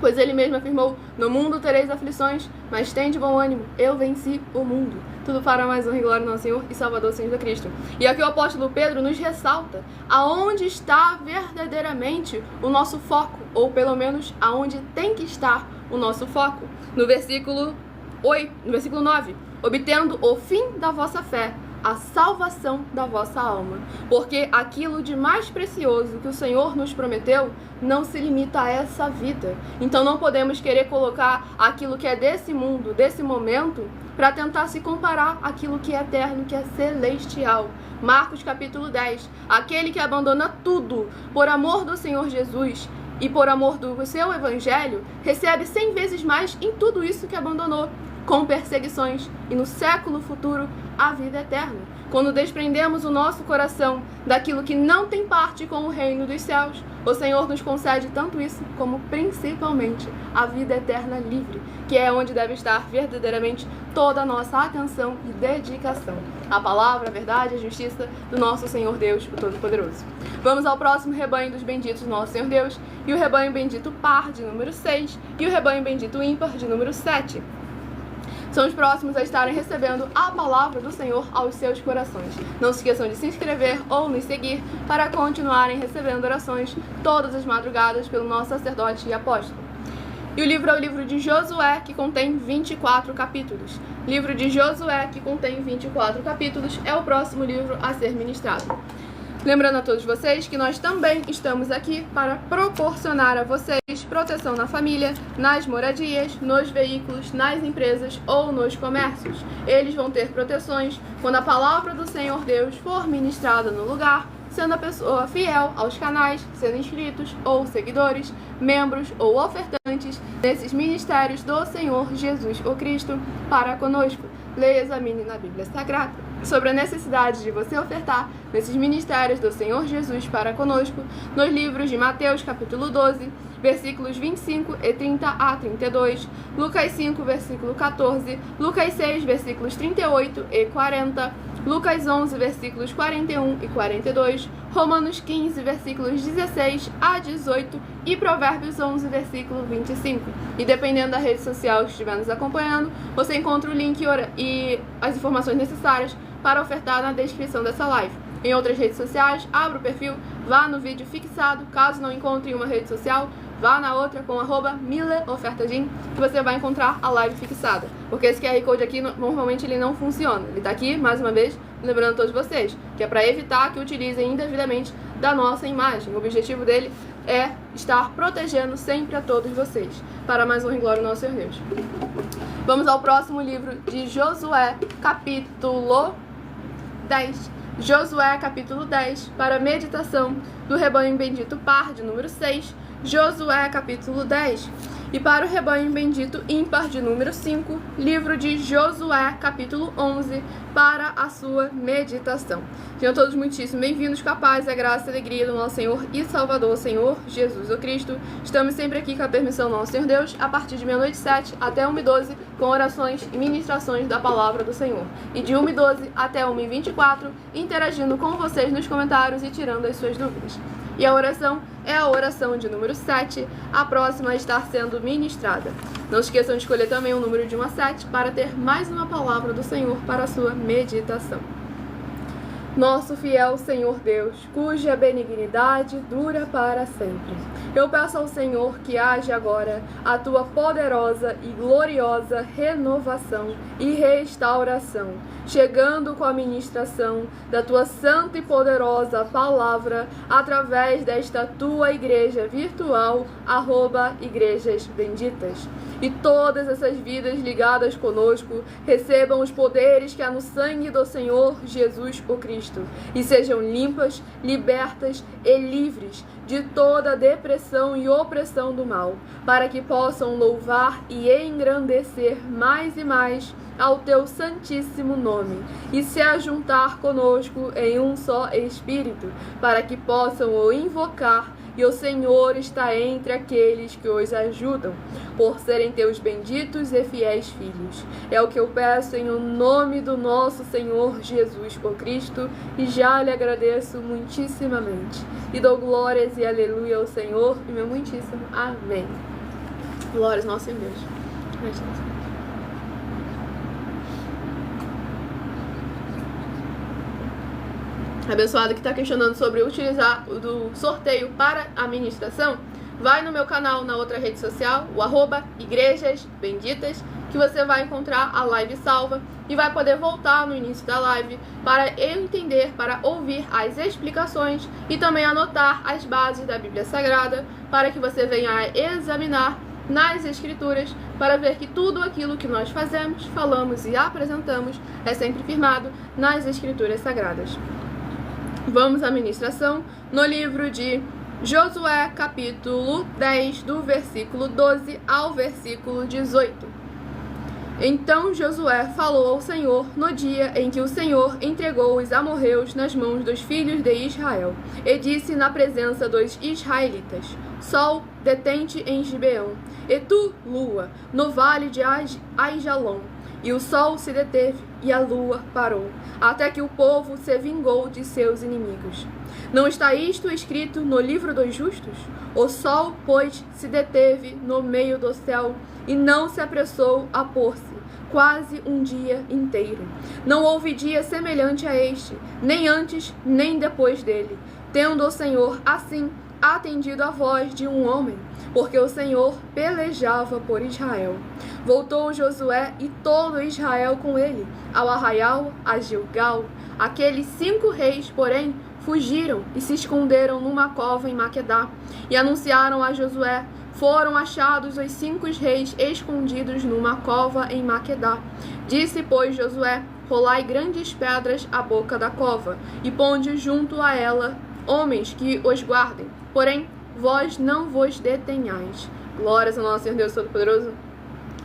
Pois ele mesmo afirmou: no mundo tereis aflições, mas tende bom ânimo, eu venci o mundo. Tudo para mais honra e glória do nosso Senhor e Salvador Jesus Cristo. E aqui o apóstolo Pedro nos ressalta aonde está verdadeiramente o nosso foco, ou pelo menos aonde tem que estar o nosso foco. No versículo 9, obtendo o fim da vossa fé, a salvação da vossa alma. Porque aquilo de mais precioso que o Senhor nos prometeu não se limita a essa vida. Então não podemos querer colocar aquilo que é desse mundo, desse momento, para tentar se comparar àquilo que é eterno, que é celestial. Marcos capítulo 10. Aquele que abandona tudo por amor do Senhor Jesus e por amor do seu evangelho, recebe 100 vezes mais em tudo isso que abandonou, com perseguições, e no século futuro a vida eterna. Quando desprendemos o nosso coração daquilo que não tem parte com o reino dos céus, o Senhor nos concede tanto isso, como principalmente a vida eterna livre, que é onde deve estar verdadeiramente toda a nossa atenção e dedicação. A palavra, a verdade, a justiça do nosso Senhor Deus, o Todo-Poderoso. Vamos ao próximo rebanho dos benditos do nosso Senhor Deus, e o rebanho bendito par, de número 6, e o rebanho bendito ímpar, de número 7. São os próximos a estarem recebendo a palavra do Senhor aos seus corações. Não se esqueçam de se inscrever ou nos seguir para continuarem recebendo orações todas as madrugadas pelo nosso sacerdote e apóstolo. E o livro é o livro de Josué, que contém 24 capítulos. Livro de Josué, que contém 24 capítulos, é o próximo livro a ser ministrado. Lembrando a todos vocês que nós também estamos aqui para proporcionar a vocês proteção na família, nas moradias, nos veículos, nas empresas ou nos comércios. Eles vão ter proteções quando a palavra do Senhor Deus for ministrada no lugar, sendo a pessoa fiel aos canais, sendo inscritos ou seguidores, membros ou ofertantes desses ministérios do Senhor Jesus o Cristo para conosco. Leia e examine na Bíblia Sagrada sobre a necessidade de você ofertar nesses ministérios do Senhor Jesus para conosco, nos livros de Mateus capítulo 12, versículos 25 e 30 a 32, Lucas 5, versículo 14, Lucas 6, versículos 38 e 40, Lucas 11, versículos 41 e 42, Romanos 15, versículos 16 a 18 e Provérbios 11, versículo 25. E dependendo da rede social que estiver nos acompanhando, você encontra o link e as informações necessárias para ofertar na descrição dessa live. Em outras redes sociais, abra o perfil, vá no vídeo fixado, caso não encontre em uma rede social, vá na outra com @mileofertagim, que você vai encontrar a live fixada. Porque esse QR Code aqui, normalmente ele não funciona. Ele está aqui, mais uma vez, lembrando a todos vocês, que é para evitar que utilizem indevidamente da nossa imagem. O objetivo dele é estar protegendo sempre a todos vocês, para mais honra e glória do nosso Senhor Deus. Vamos ao próximo livro de Josué, capítulo 10. Josué, capítulo 10, para a meditação do rebanho bendito par, de número 6, Josué, capítulo 10. E para o rebanho bendito ímpar, de número 5, livro de Josué, capítulo 11, para a sua meditação. Sejam todos muitíssimo bem-vindos, com a paz, a graça e a alegria do nosso Senhor e Salvador, Senhor Jesus o Cristo. Estamos sempre aqui com a permissão do nosso Senhor Deus, a partir de meia-noite 7 até 1h12, com orações e ministrações da palavra do Senhor. E de 1h12 até 1h24, interagindo com vocês nos comentários e tirando as suas dúvidas. E a oração é a oração de número 7, a próxima a estar sendo ministrada. Não se esqueçam de escolher também o número de 1 a 7 para ter mais uma palavra do Senhor para a sua meditação. Nosso fiel Senhor Deus, cuja benignidade dura para sempre. Eu peço ao Senhor que age agora a tua poderosa e gloriosa renovação e restauração, chegando com a ministração da tua santa e poderosa palavra através desta tua igreja virtual, @igrejas benditas. E todas essas vidas ligadas conosco recebam os poderes que há no sangue do Senhor Jesus o Cristo, e sejam limpas, libertas e livres de toda depressão e opressão do mal, para que possam louvar e engrandecer mais e mais ao teu santíssimo nome, e se ajuntar conosco em um só Espírito, para que possam o invocar, e o Senhor está entre aqueles que os ajudam, por serem teus benditos e fiéis filhos. É o que eu peço em o nome do nosso Senhor Jesus o Cristo, e já lhe agradeço muitíssimamente. E dou glórias e aleluia ao Senhor, e meu muitíssimo amém. Glórias ao nosso Senhor Deus. Abençoado que está questionando sobre utilizar o do sorteio para a ministração, vai no meu canal, na outra rede social, o @Igrejas Benditas, que você vai encontrar a live salva e vai poder voltar no início da live para entender, para ouvir as explicações e também anotar as bases da Bíblia Sagrada, para que você venha a examinar nas Escrituras, para ver que tudo aquilo que nós fazemos, falamos e apresentamos é sempre firmado nas Escrituras Sagradas. Vamos à ministração no livro de Josué, capítulo 10, do versículo 12 ao versículo 18. Então Josué falou ao Senhor no dia em que o Senhor entregou os amorreus nas mãos dos filhos de Israel, e disse na presença dos israelitas: Sol, detente em Gibeão, e tu, lua, no vale de Aijalon. E o sol se deteve, e a lua parou, até que o povo se vingou de seus inimigos. Não está isto escrito no livro dos justos? O sol, pois, se deteve no meio do céu, e não se apressou a pôr-se, quase um dia inteiro. Não houve dia semelhante a este, nem antes, nem depois dele, tendo o Senhor, assim, atendido a voz de um homem, porque o Senhor pelejava por Israel. Voltou Josué e todo Israel com ele, ao arraial, a Gilgal. Aqueles 5 reis, porém, fugiram e se esconderam numa cova em Maquedá, e anunciaram a Josué: foram achados os 5 reis escondidos numa cova em Maquedá. Disse, pois, Josué: rolai grandes pedras à boca da cova, e ponde junto a ela homens que os guardem. Porém, vós não vos detenhais. Glórias ao nosso Senhor Deus Todo-Poderoso.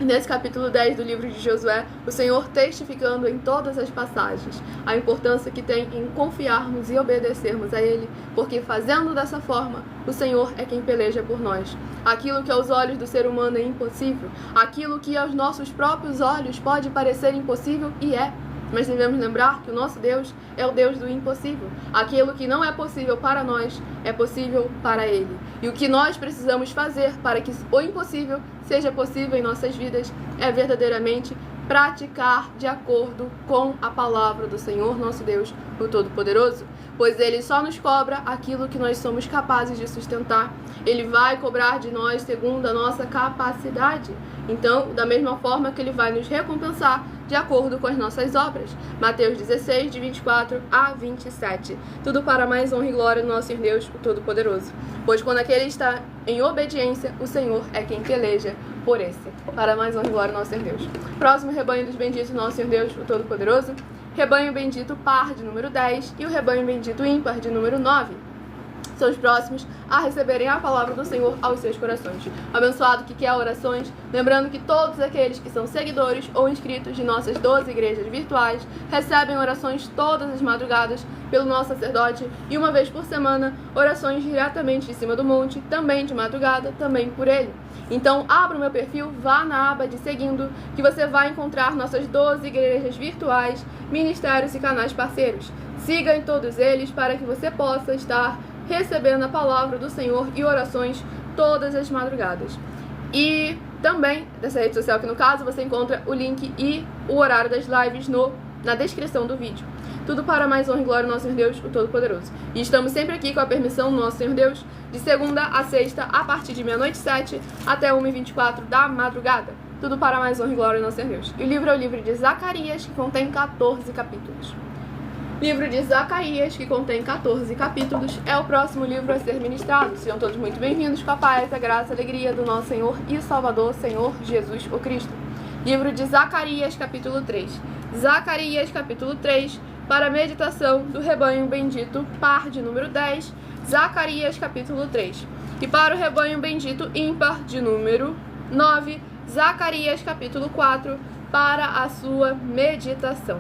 Nesse capítulo 10 do livro de Josué, o Senhor testificando em todas as passagens a importância que tem em confiarmos e obedecermos a Ele, porque fazendo dessa forma, o Senhor é quem peleja por nós. Aquilo que aos olhos do ser humano é impossível, aquilo que aos nossos próprios olhos pode parecer impossível, e é. Mas devemos lembrar que o nosso Deus é o Deus do impossível. Aquilo que não é possível para nós é possível para Ele. E o que nós precisamos fazer para que o impossível seja possível em nossas vidas é verdadeiramente praticar de acordo com a palavra do Senhor nosso Deus, o Todo-Poderoso, pois Ele só nos cobra aquilo que nós somos capazes de sustentar. Ele vai cobrar de nós segundo a nossa capacidade. Então, da mesma forma que Ele vai nos recompensar de acordo com as nossas obras. Mateus 16, de 24 a 27. Tudo para mais honra e glória do nosso Senhor Deus, o Todo-Poderoso. Pois quando aquele está em obediência, o Senhor é quem peleja por esse. Para mais honra e glória do nosso Senhor Deus. Próximo rebanho dos benditos do nosso Senhor Deus, o Todo-Poderoso. Rebanho bendito par de número 10 e o rebanho bendito ímpar de número 9. São os próximos a receberem a palavra do Senhor aos seus corações. Abençoado que quer orações, lembrando que todos aqueles que são seguidores ou inscritos de nossas 12 igrejas virtuais recebem orações todas as madrugadas pelo nosso sacerdote e uma vez por semana orações diretamente de cima do monte, também de madrugada, também por ele. Então abra o meu perfil, vá na aba de seguindo, que você vai encontrar nossas 12 igrejas virtuais, ministérios e canais parceiros. Siga em todos eles para que você possa estar recebendo a palavra do Senhor e orações todas as madrugadas. E também, dessa rede social aqui no caso, você encontra o link e o horário das lives na descrição do vídeo. Tudo para mais honra e glória do nosso Senhor Deus, o Todo-Poderoso. E estamos sempre aqui com a permissão do nosso Senhor Deus, de segunda a sexta, a partir de meia-noite 7 até 1h24 da madrugada. Tudo para mais honra e glória do nosso Senhor Deus. E o livro é o livro de Zacarias, que contém 14 capítulos. Livro de Zacarias, que contém 14 capítulos, é o próximo livro a ser ministrado. Sejam todos muito bem-vindos com a paz, a graça e a alegria do nosso Senhor e Salvador, Senhor Jesus o Cristo. Livro de Zacarias, capítulo 3. Zacarias, capítulo 3, para a meditação do rebanho bendito, par de número 10, Zacarias, capítulo 3. E para o rebanho bendito ímpar, de número 9, Zacarias, capítulo 4, para a sua meditação.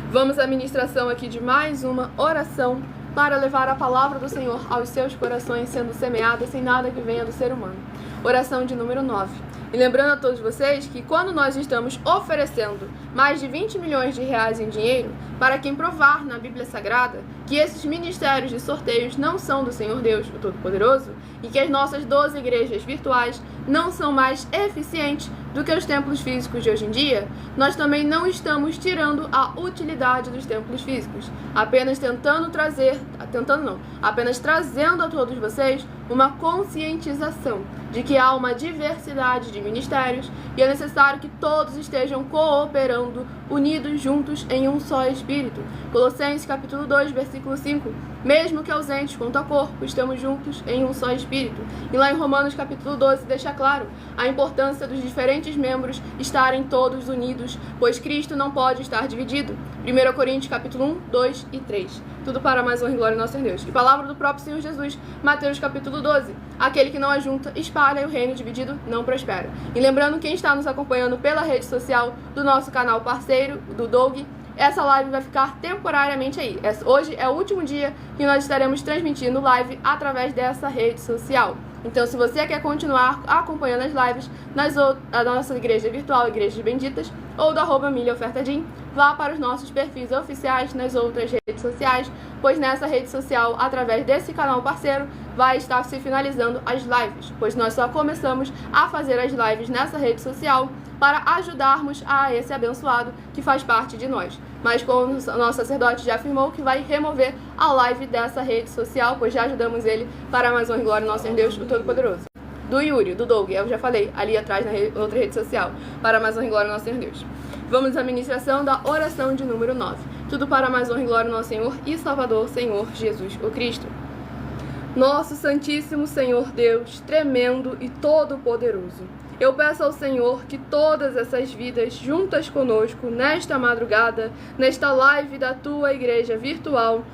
Vamos à ministração aqui de mais uma oração para levar a palavra do Senhor aos seus corações, sendo semeada sem nada que venha do ser humano. Oração de número 9. E lembrando a todos vocês que quando nós estamos oferecendo mais de 20 milhões de reais em dinheiro para quem provar na Bíblia Sagrada que esses ministérios de sorteios não são do Senhor Deus, o Todo-Poderoso, e que as nossas 12 igrejas virtuais não são mais eficientes do que os templos físicos de hoje em dia, nós também não estamos tirando a utilidade dos templos físicos, apenas apenas trazendo a todos vocês uma conscientização de que há uma diversidade de ministérios e é necessário que todos estejam cooperando, unidos juntos em um só Espírito. Colossenses capítulo 2, versículo 5. Mesmo que ausentes quanto a corpo, estamos juntos em um só Espírito. E lá em Romanos capítulo 12 deixa claro a importância dos diferentes membros estarem todos unidos, pois Cristo não pode estar dividido. 1 Coríntios capítulo 1, 2 e 3. Tudo para mais honra e glória ao nosso Deus. E palavra do próprio Senhor Jesus, Mateus capítulo 12. Aquele que não ajunta, espalha, e o reino dividido não prospera. E lembrando quem está nos acompanhando pela rede social do nosso canal parceiro, do Doug, essa live vai ficar temporariamente aí. Hoje é o último dia que nós estaremos transmitindo live através dessa rede social. Então, se você quer continuar acompanhando as lives da nossa igreja virtual, Igrejas Benditas, ou do @milhaofertadim, vá para os nossos perfis oficiais nas outras redes sociais, pois nessa rede social, através desse canal parceiro, vai estar se finalizando as lives, pois nós só começamos a fazer as lives nessa rede social para ajudarmos a esse abençoado que faz parte de nós. Mas como o nosso sacerdote já afirmou que vai remover a live dessa rede social, pois já ajudamos ele para mais honra e glória ao nosso Deus, o Todo-Poderoso. Do Yuri, do Doug, eu já falei, ali atrás na outra rede social, para mais honra e glória ao nosso Deus. Vamos à ministração da oração de número 9. Tudo para mais honra e glória ao nosso Senhor e Salvador, Senhor Jesus o Cristo. Nosso Santíssimo Senhor Deus, tremendo e todo-poderoso, eu peço ao Senhor que todas essas vidas juntas conosco nesta madrugada, nesta live da tua igreja virtual,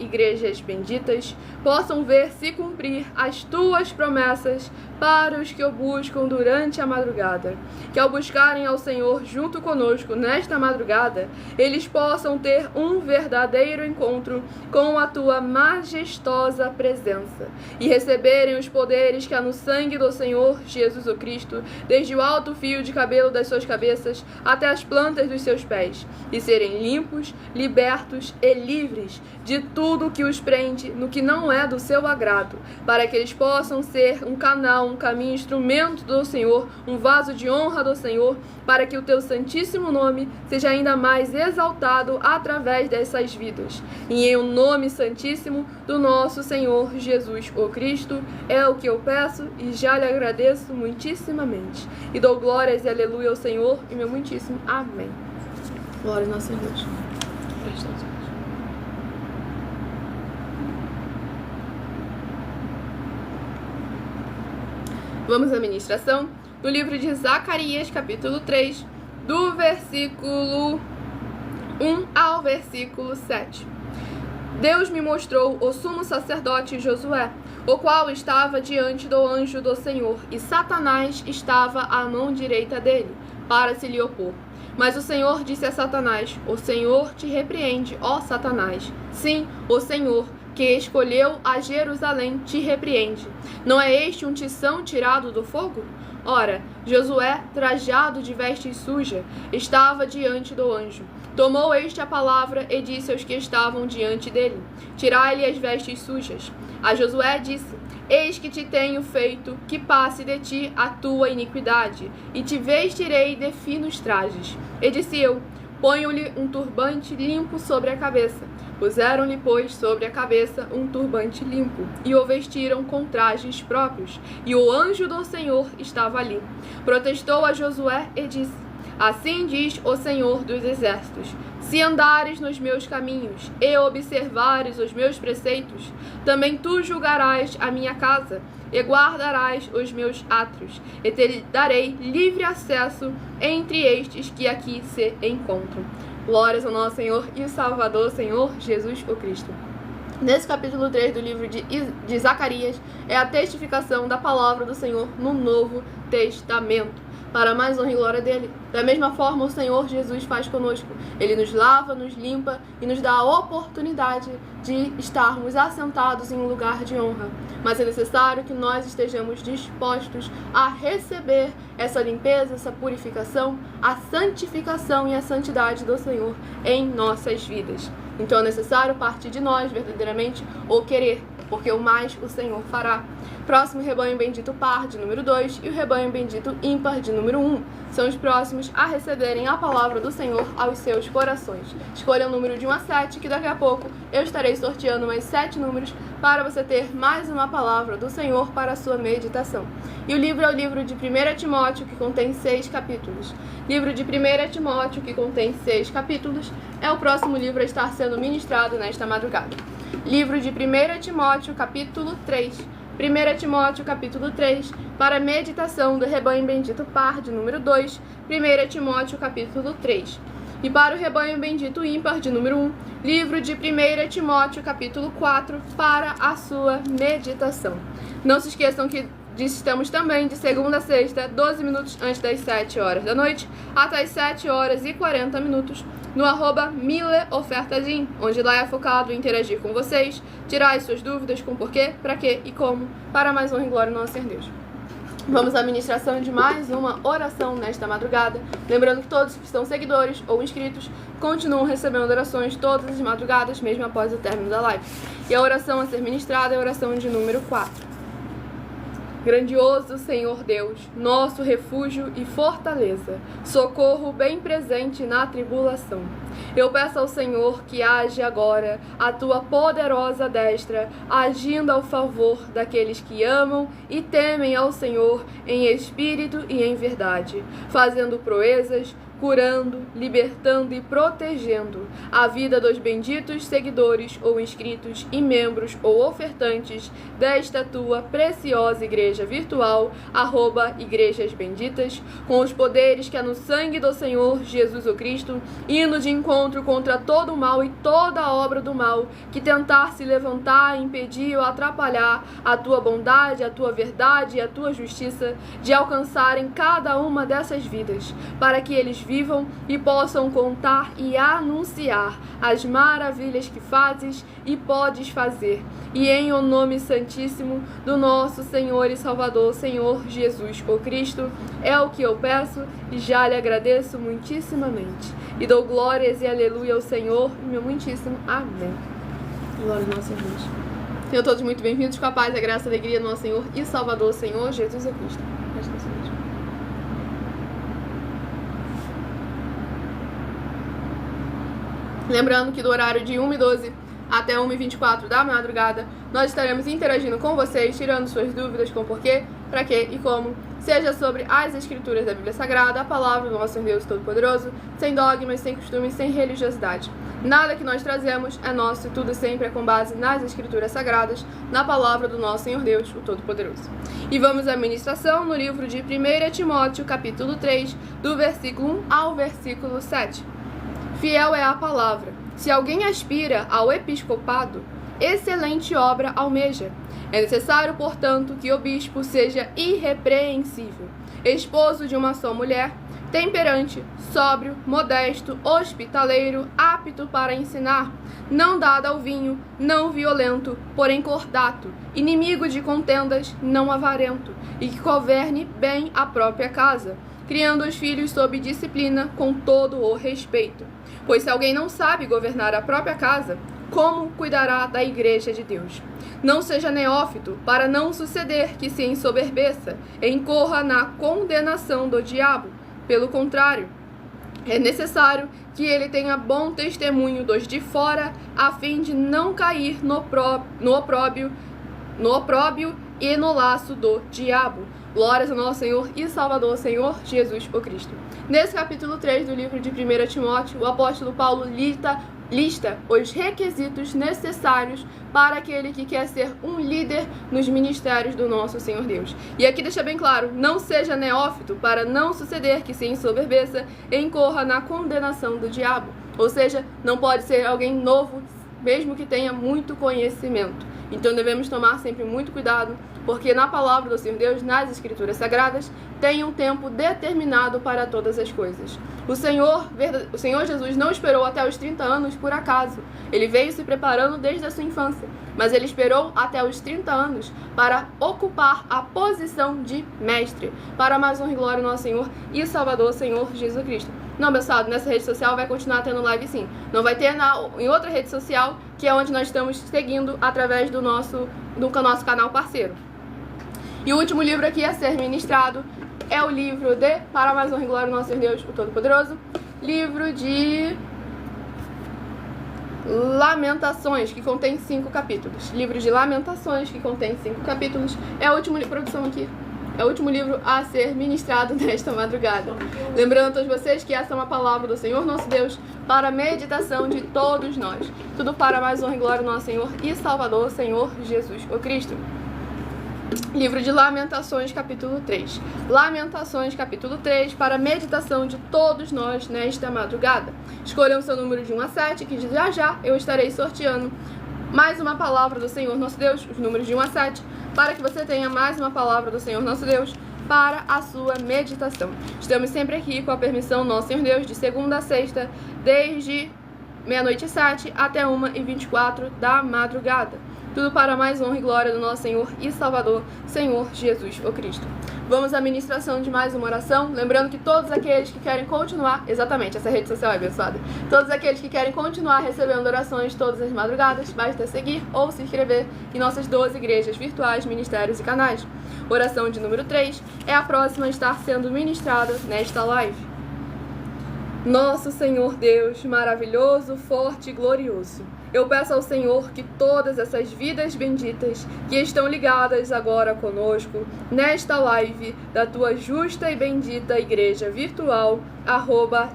@Igrejas Benditas, possam ver se cumprir as tuas promessas para os que o buscam durante a madrugada. Que ao buscarem ao Senhor junto conosco nesta madrugada, eles possam ter um verdadeiro encontro com a tua majestosa presença e receberem os poderes que há no sangue do Senhor Jesus o Cristo, desde o alto fio de cabelo das suas cabeças até as plantas dos seus pés, e serem limpos, libertos e livres de tudo que os prende no que não é do seu agrado, para que eles possam ser um canal, um caminho, instrumento do Senhor, um vaso de honra do Senhor, para que o teu santíssimo nome seja ainda mais exaltado através dessas vidas. E em o nome santíssimo do nosso Senhor Jesus o Cristo, é o que eu peço e já lhe agradeço muitíssimamente. E dou glórias e aleluia ao Senhor e meu muitíssimo amém. Glória ao nosso Deus. Vamos à ministração do livro de Zacarias, capítulo 3, do versículo 1 ao versículo 7. Deus me mostrou o sumo sacerdote Josué, o qual estava diante do anjo do Senhor, e Satanás estava à mão direita dele, para se lhe opor. Mas o Senhor disse a Satanás: O Senhor te repreende, ó Satanás. Sim, o Senhor, que escolheu a Jerusalém, te repreende. Não é este um tição tirado do fogo? Ora, Josué, trajado de vestes sujas, estava diante do anjo. Tomou este a palavra e disse aos que estavam diante dele: Tirai-lhe as vestes sujas. A Josué disse: Eis que te tenho feito que passe de ti a tua iniquidade, e te vestirei de finos trajes. E disse eu: Ponham-lhe um turbante limpo sobre a cabeça. Puseram-lhe, pois, sobre a cabeça um turbante limpo, e o vestiram com trajes próprios. E o anjo do Senhor estava ali. Protestou a Josué e disse: Assim diz o Senhor dos Exércitos: Se andares nos meus caminhos e observares os meus preceitos, também tu julgarás a minha casa e guardarás os meus átrios, e te darei livre acesso entre estes que aqui se encontram. Glórias ao nosso Senhor e Salvador, Senhor Jesus o Cristo. Nesse capítulo 3 do livro de Zacarias, é a testificação da palavra do Senhor no Novo Testamento. Para mais honra e glória dele, Da mesma forma, o Senhor Jesus faz conosco. Ele nos lava, nos limpa e nos dá a oportunidade de estarmos assentados em um lugar de honra. Mas é necessário que nós estejamos dispostos a receber essa limpeza, essa purificação, a santificação e a santidade do Senhor em nossas vidas. Então é necessário partir de nós, verdadeiramente, o querer, porque o mais o Senhor fará. Próximo, rebanho bendito par, de número 2, e o rebanho bendito ímpar, de número 1. São os próximos a receberem a palavra do Senhor aos seus corações. Escolha o número de 1 a 7, que daqui a pouco eu estarei sorteando mais 7 números para você ter mais uma palavra do Senhor para a sua meditação. E o livro é o livro de 1 Timóteo, que contém 6 capítulos. Livro de 1 Timóteo, que contém 6 capítulos, é o próximo livro a estar sendo ministrado nesta madrugada. Livro de 1 Timóteo, capítulo 3. 1 Timóteo, capítulo 3, para a meditação do rebanho bendito par, de número 2. 1 Timóteo, capítulo 3. E para o rebanho bendito ímpar, de número 1. Livro de 1 Timóteo, capítulo 4, para a sua meditação. Não se esqueçam que estamos também de segunda a sexta, 12 minutos antes das 7 horas da noite, até as 7 horas e 40 minutos, no @MileOfertadim, onde lá é focado em interagir com vocês, tirar as suas dúvidas com porquê, para quê e como, para mais honra e glória no nosso Senhor Deus. Vamos à ministração de mais uma oração nesta madrugada. Lembrando que todos que estão seguidores ou inscritos continuam recebendo orações todas as madrugadas, mesmo após o término da live. E a oração a ser ministrada é a oração de número 4. Grandioso Senhor Deus, nosso refúgio e fortaleza, socorro bem presente na tribulação. Eu peço ao Senhor que age agora a tua poderosa destra, agindo ao favor daqueles que amam e temem ao Senhor em espírito e em verdade, fazendo proezas, curando, libertando e protegendo a vida dos benditos seguidores ou inscritos e membros ou ofertantes desta tua preciosa igreja virtual, @Igrejas Benditas, com os poderes que há no sangue do Senhor Jesus o Cristo, indo de encontro contra todo o mal e toda a obra do mal que tentar se levantar, impedir ou atrapalhar a tua bondade, a tua verdade e a tua justiça, de alcançarem cada uma dessas vidas, para que eles vivam e possam contar e anunciar as maravilhas que fazes e podes fazer. E em o nome santíssimo do nosso Senhor e Salvador, Senhor Jesus o Cristo, é o que eu peço e já lhe agradeço muitíssimamente. E dou glórias e aleluia ao Senhor, meu muitíssimo amém. Glória ao nosso Deus. Sejam todos muito bem-vindos, com a paz, a graça e a alegria do nosso Senhor e Salvador, Senhor Jesus o Cristo. Lembrando que do horário de 1h12 até 1h24 da madrugada, nós estaremos interagindo com vocês, tirando suas dúvidas com porquê, para quê e como, seja sobre as escrituras da Bíblia Sagrada, a palavra do nosso Deus Todo-Poderoso, sem dogmas, sem costumes, sem religiosidade. Nada que nós trazemos é nosso e tudo sempre é com base nas escrituras sagradas, na palavra do nosso Senhor Deus, o Todo-Poderoso. E vamos à ministração no livro de 1 Timóteo, capítulo 3, do versículo 1 ao versículo 7. Fiel é a palavra. Se alguém aspira ao episcopado, excelente obra almeja. É necessário, portanto, que o bispo seja irrepreensível, esposo de uma só mulher, temperante, sóbrio, modesto, hospitaleiro, apto para ensinar, não dado ao vinho, não violento, porém cordato, inimigo de contendas, não avarento, e que governe bem a própria casa, criando os filhos sob disciplina com todo o respeito. Pois se alguém não sabe governar a própria casa, como cuidará da igreja de Deus? Não seja neófito, para não suceder que se ensoberbeça e incorra na condenação do diabo. Pelo contrário, é necessário que ele tenha bom testemunho dos de fora, a fim de não cair no opróbio e no laço do diabo. Glórias ao nosso Senhor e Salvador, Senhor Jesus o Cristo. Nesse capítulo 3 do livro de 1 Timóteo, o apóstolo Paulo lista os requisitos necessários para aquele que quer ser um líder nos ministérios do nosso Senhor Deus. E aqui deixa bem claro, não seja neófito, para não suceder que se ensoberbeça e incorra na condenação do diabo. Ou seja, não pode ser alguém novo, mesmo que tenha muito conhecimento. Então devemos tomar sempre muito cuidado, porque na palavra do Senhor Deus, nas Escrituras Sagradas, tem um tempo determinado para todas as coisas. O Senhor Jesus não esperou até os 30 anos por acaso. Ele veio se preparando desde a sua infância, mas ele esperou até os 30 anos para ocupar a posição de mestre, para mais honra e glória do nosso Senhor e Salvador, Senhor Jesus Cristo. Não, pessoal, nessa rede social vai continuar tendo live sim. Não vai ter em outra rede social, que é onde nós estamos seguindo através do nosso canal parceiro. E o último livro aqui a ser ministrado é o livro de Para mais honra e glória do nosso Senhor Deus, o Todo-Poderoso, livro de Lamentações, que contém 5 capítulos. Livro de Lamentações, que contém 5 capítulos. É o último livro, produção aqui. É o último livro a ser ministrado nesta madrugada. Lembrando a todos vocês que essa é uma palavra do Senhor nosso Deus para a meditação de todos nós. Tudo para mais honra e glória do nosso Senhor e Salvador, Senhor Jesus, o Cristo. Livro de Lamentações, capítulo 3. Lamentações, capítulo 3, para a meditação de todos nós nesta madrugada. Escolham o seu número de 1 a 7, que já eu estarei sorteando mais uma palavra do Senhor nosso Deus, os números de 1 a 7, para que você tenha mais uma palavra do Senhor nosso Deus para a sua meditação. Estamos sempre aqui com a permissão do nosso Senhor Deus, de segunda a sexta, desde meia-noite e 7 até 1h24 da madrugada. Tudo para mais honra e glória do nosso Senhor e Salvador, Senhor Jesus, o Cristo. Vamos à ministração de mais uma oração, lembrando que todos aqueles que querem continuar, exatamente, essa rede social é abençoada, todos aqueles que querem continuar recebendo orações todas as madrugadas, basta seguir ou se inscrever em nossas 12 igrejas virtuais, ministérios e canais. Oração de número 3 é a próxima a estar sendo ministrada nesta live. Nosso Senhor Deus, maravilhoso, forte e glorioso, eu peço ao Senhor que todas essas vidas benditas que estão ligadas agora conosco nesta live da tua justa e bendita igreja virtual,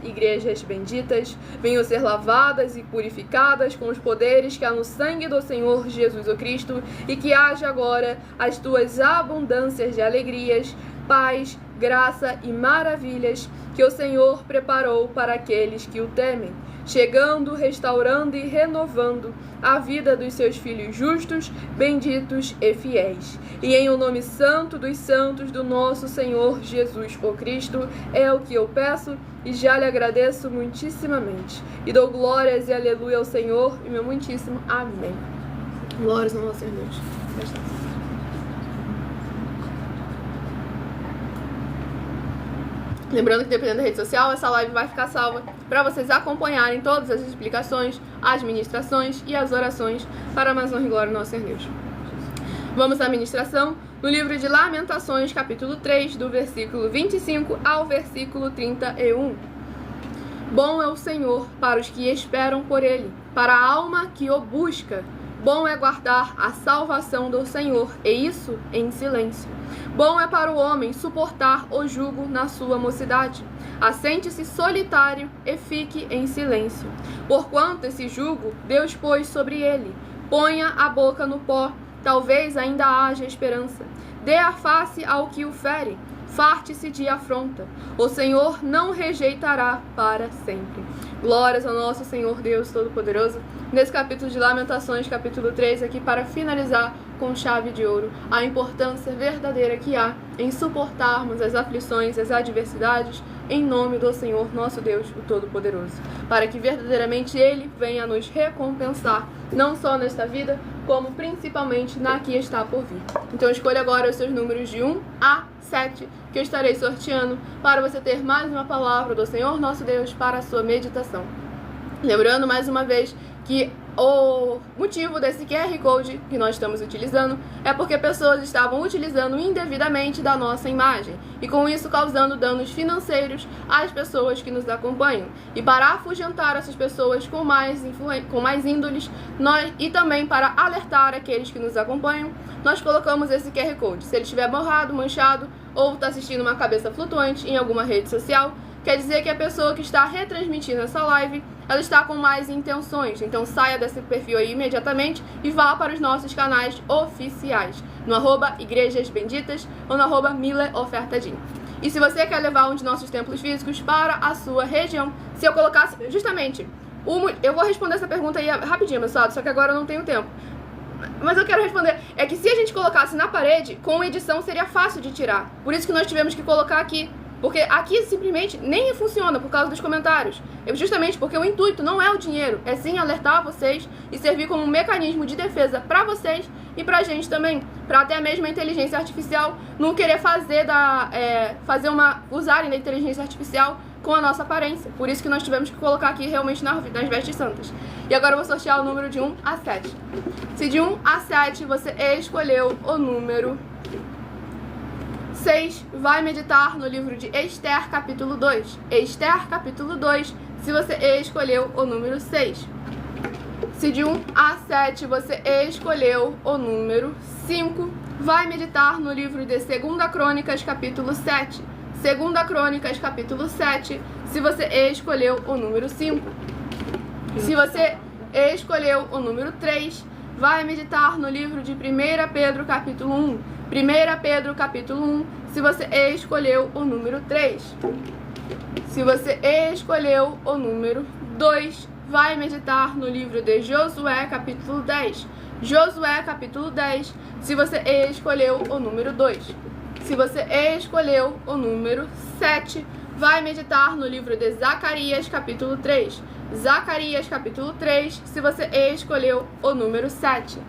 @igrejas benditas, venham ser lavadas e purificadas com os poderes que há no sangue do Senhor Jesus o Cristo, e que haja agora as tuas abundâncias de alegrias, paz, graça e maravilhas que o Senhor preparou para aqueles que o temem, chegando, restaurando e renovando a vida dos seus filhos justos, benditos e fiéis. E em o nome santo dos santos do nosso Senhor Jesus o Cristo, é o que eu peço e já lhe agradeço muitíssimamente. E dou glórias e aleluia ao Senhor e meu muitíssimo amém. Glórias ao nosso Senhor Deus. Lembrando que dependendo da rede social, essa live vai ficar salva para vocês acompanharem todas as explicações, as ministrações e as orações para mais honra e glória do nosso Senhor Deus. Vamos à ministração no livro de Lamentações, capítulo 3, do versículo 25 ao versículo 31. Bom é o Senhor para os que esperam por Ele, para a alma que o busca. Bom é guardar a salvação do Senhor, e isso em silêncio. Bom é para o homem suportar o jugo na sua mocidade. Assente-se solitário e fique em silêncio. Porquanto esse jugo Deus pôs sobre ele. Ponha a boca no pó, talvez ainda haja esperança. Dê a face ao que o fere. Farte-se de afronta. O Senhor não rejeitará para sempre. Glórias ao nosso Senhor Deus Todo-Poderoso. Nesse capítulo de Lamentações, capítulo 3, aqui para finalizar com chave de ouro a importância verdadeira que há em suportarmos as aflições, as adversidades, em nome do Senhor nosso Deus, o Todo-Poderoso, para que verdadeiramente Ele venha nos recompensar, não só nesta vida, como principalmente na que está por vir. Então escolha agora os seus números de 1 a 7, que eu estarei sorteando, para você ter mais uma palavra do Senhor nosso Deus para a sua meditação. Lembrando mais uma vez que o motivo desse QR Code que nós estamos utilizando é porque pessoas estavam utilizando indevidamente da nossa imagem e com isso causando danos financeiros às pessoas que nos acompanham. E para afugentar essas pessoas com mais índoles, e também para alertar aqueles que nos acompanham, nós colocamos esse QR Code. Se ele estiver borrado, manchado ou está assistindo uma cabeça flutuante em alguma rede social, quer dizer que a pessoa que está retransmitindo essa live, ela está com mais intenções. Então saia desse perfil aí imediatamente e vá para os nossos canais oficiais, no @Igrejas Benditas ou no @MileOfertadim. E se você quer levar um de nossos templos físicos para a sua região, se eu colocasse justamente Eu vou responder essa pergunta aí rapidinho, pessoal, só que agora eu não tenho tempo. Mas eu quero responder, é que se a gente colocasse na parede, com edição seria fácil de tirar. Por isso que nós tivemos que colocar aqui. Porque aqui simplesmente nem funciona por causa dos comentários. Justamente porque o intuito não é o dinheiro, é sim alertar vocês e servir como um mecanismo de defesa pra vocês e pra gente também. Pra até mesmo a inteligência artificial não querer usarem da inteligência artificial com a nossa aparência. Por isso que nós tivemos que colocar aqui realmente nas vestes santas. E agora eu vou sortear o número de 1 a 7. Se de 1 a 7 você escolheu o número 6, vai meditar no livro de Esther, capítulo 2. Esther, capítulo 2, se você escolheu o número 6. Se de 1 a 7 você escolheu o número 5, vai meditar no livro de 2 Crônicas, capítulo 7. 2 Crônicas, capítulo 7, se você escolheu o número 5. Se você escolheu o número 3, vai meditar no livro de 1 Pedro, capítulo 1. 1 Pedro, capítulo 1, se você escolheu o número 3. Se você escolheu o número 2, vai meditar no livro de Josué, capítulo 10. Josué, capítulo 10, se você escolheu o número 2. Se você escolheu o número 7, vai meditar no livro de Zacarias, capítulo 3. Zacarias, capítulo 3, se você escolheu o número 7.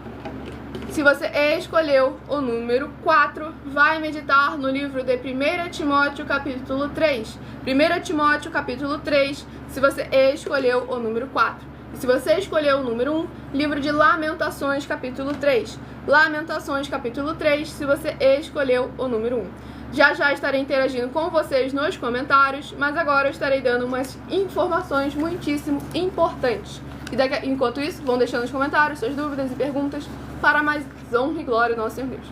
Se você escolheu o número 4, vai meditar no livro de 1 Timóteo, capítulo 3. 1 Timóteo, capítulo 3, se você escolheu o número 4. E se você escolheu o número 1, livro de Lamentações, capítulo 3. Lamentações, capítulo 3, se você escolheu o número 1. Já estarei interagindo com vocês nos comentários, mas agora eu estarei dando umas informações muitíssimo importantes. E enquanto isso, vão deixando nos comentários suas dúvidas e perguntas para mais honra e glória do nosso Senhor Deus.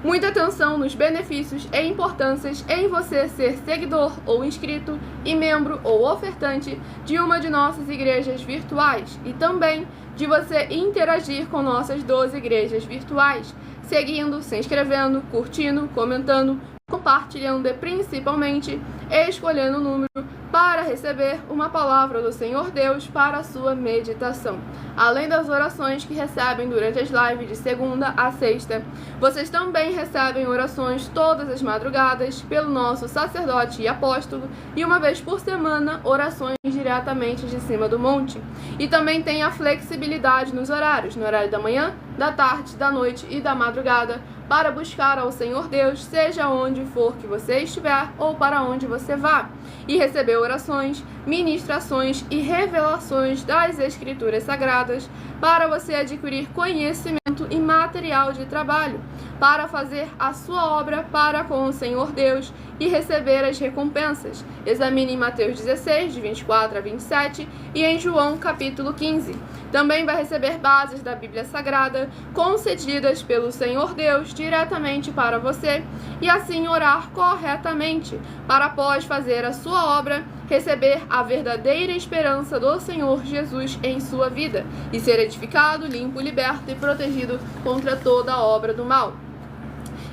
Muita atenção nos benefícios e importâncias em você ser seguidor ou inscrito e membro ou ofertante de uma de nossas igrejas virtuais e também de você interagir com nossas 12 igrejas virtuais, seguindo, se inscrevendo, curtindo, comentando, compartilhando e principalmente escolhendo o número para receber uma palavra do Senhor Deus para a sua meditação. Além das orações que recebem durante as lives de segunda a sexta, vocês também recebem orações todas as madrugadas pelo nosso sacerdote e apóstolo e uma vez por semana orações diretamente de cima do monte. E também tem a flexibilidade nos horários, no horário da manhã, da tarde, da noite e da madrugada, para buscar ao Senhor Deus, seja onde for que você estiver ou para onde você vá, e receber orações, ministrações e revelações das Escrituras Sagradas, para você adquirir conhecimento e material de trabalho, para fazer a sua obra para com o Senhor Deus e receber as recompensas. Examine em Mateus 16, de 24 a 27 e em João capítulo 15. Também vai receber bases da Bíblia Sagrada concedidas pelo Senhor Deus diretamente para você e assim orar corretamente para após fazer a sua obra receber a verdadeira esperança do Senhor Jesus em sua vida e ser edificado, limpo, liberto e protegido contra toda a obra do mal.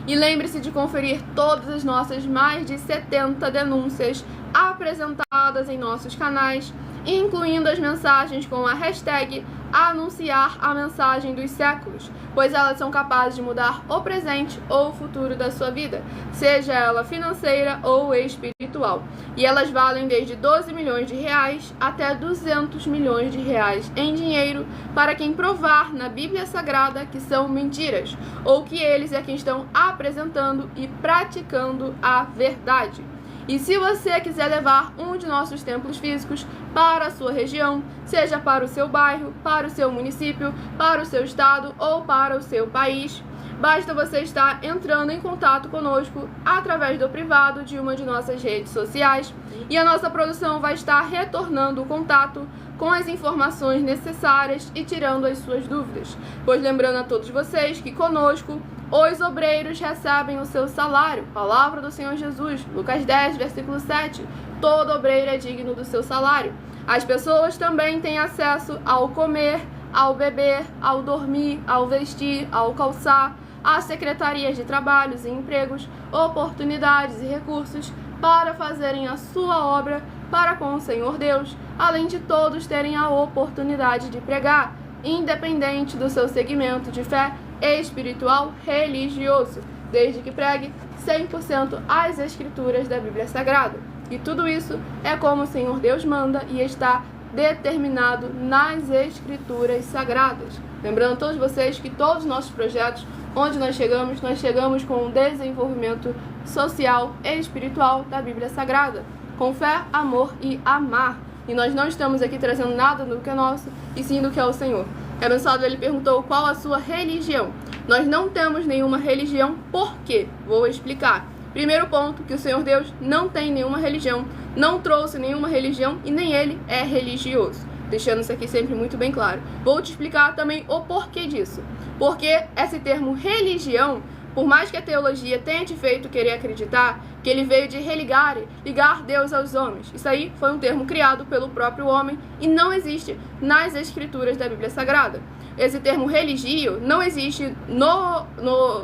E lembre-se de conferir todas as nossas mais de 70 denúncias apresentadas em nossos canais, incluindo as mensagens com a hashtag anunciar a mensagem dos séculos, pois elas são capazes de mudar o presente ou o futuro da sua vida, seja ela financeira ou espiritual. E elas valem desde 12 milhões de reais até 200 milhões de reais em dinheiro para quem provar na Bíblia Sagrada que são mentiras, ou que eles é quem estão apresentando e praticando a verdade. E se você quiser levar um de nossos templos físicos para a sua região, seja para o seu bairro, para o seu município, para o seu estado ou para o seu país, basta você estar entrando em contato conosco através do privado de uma de nossas redes sociais e a nossa produção vai estar retornando o contato com as informações necessárias e tirando as suas dúvidas. Pois lembrando a todos vocês que conosco os obreiros recebem o seu salário. Palavra do Senhor Jesus, Lucas 10, versículo 7. Todo obreiro é digno do seu salário. As pessoas também têm acesso ao comer, ao beber, ao dormir, ao vestir, ao calçar, às secretarias de trabalhos e empregos, oportunidades e recursos para fazerem a sua obra para com o Senhor Deus, além de todos terem a oportunidade de pregar, independente do seu segmento de fé espiritual religioso, desde que pregue 100% as escrituras da Bíblia Sagrada. E tudo isso é como o Senhor Deus manda e está determinado nas escrituras sagradas. Lembrando a todos vocês que todos os nossos projetos, onde nós chegamos com o desenvolvimento social e espiritual da Bíblia Sagrada, com fé, amor e amar. E nós não estamos aqui trazendo nada do que é nosso, e sim do que é o Senhor. O abençoado, ele perguntou qual a sua religião. Nós não temos nenhuma religião, por quê? Vou explicar. Primeiro ponto, que o Senhor Deus não tem nenhuma religião, não trouxe nenhuma religião e nem ele é religioso. Deixando isso aqui sempre muito bem claro. Vou te explicar também o porquê disso. Porque esse termo religião, por mais que a teologia tenha te feito querer acreditar que ele veio de ligar Deus aos homens. Isso aí foi um termo criado pelo próprio homem e não existe nas escrituras da Bíblia Sagrada. Esse termo religio não existe no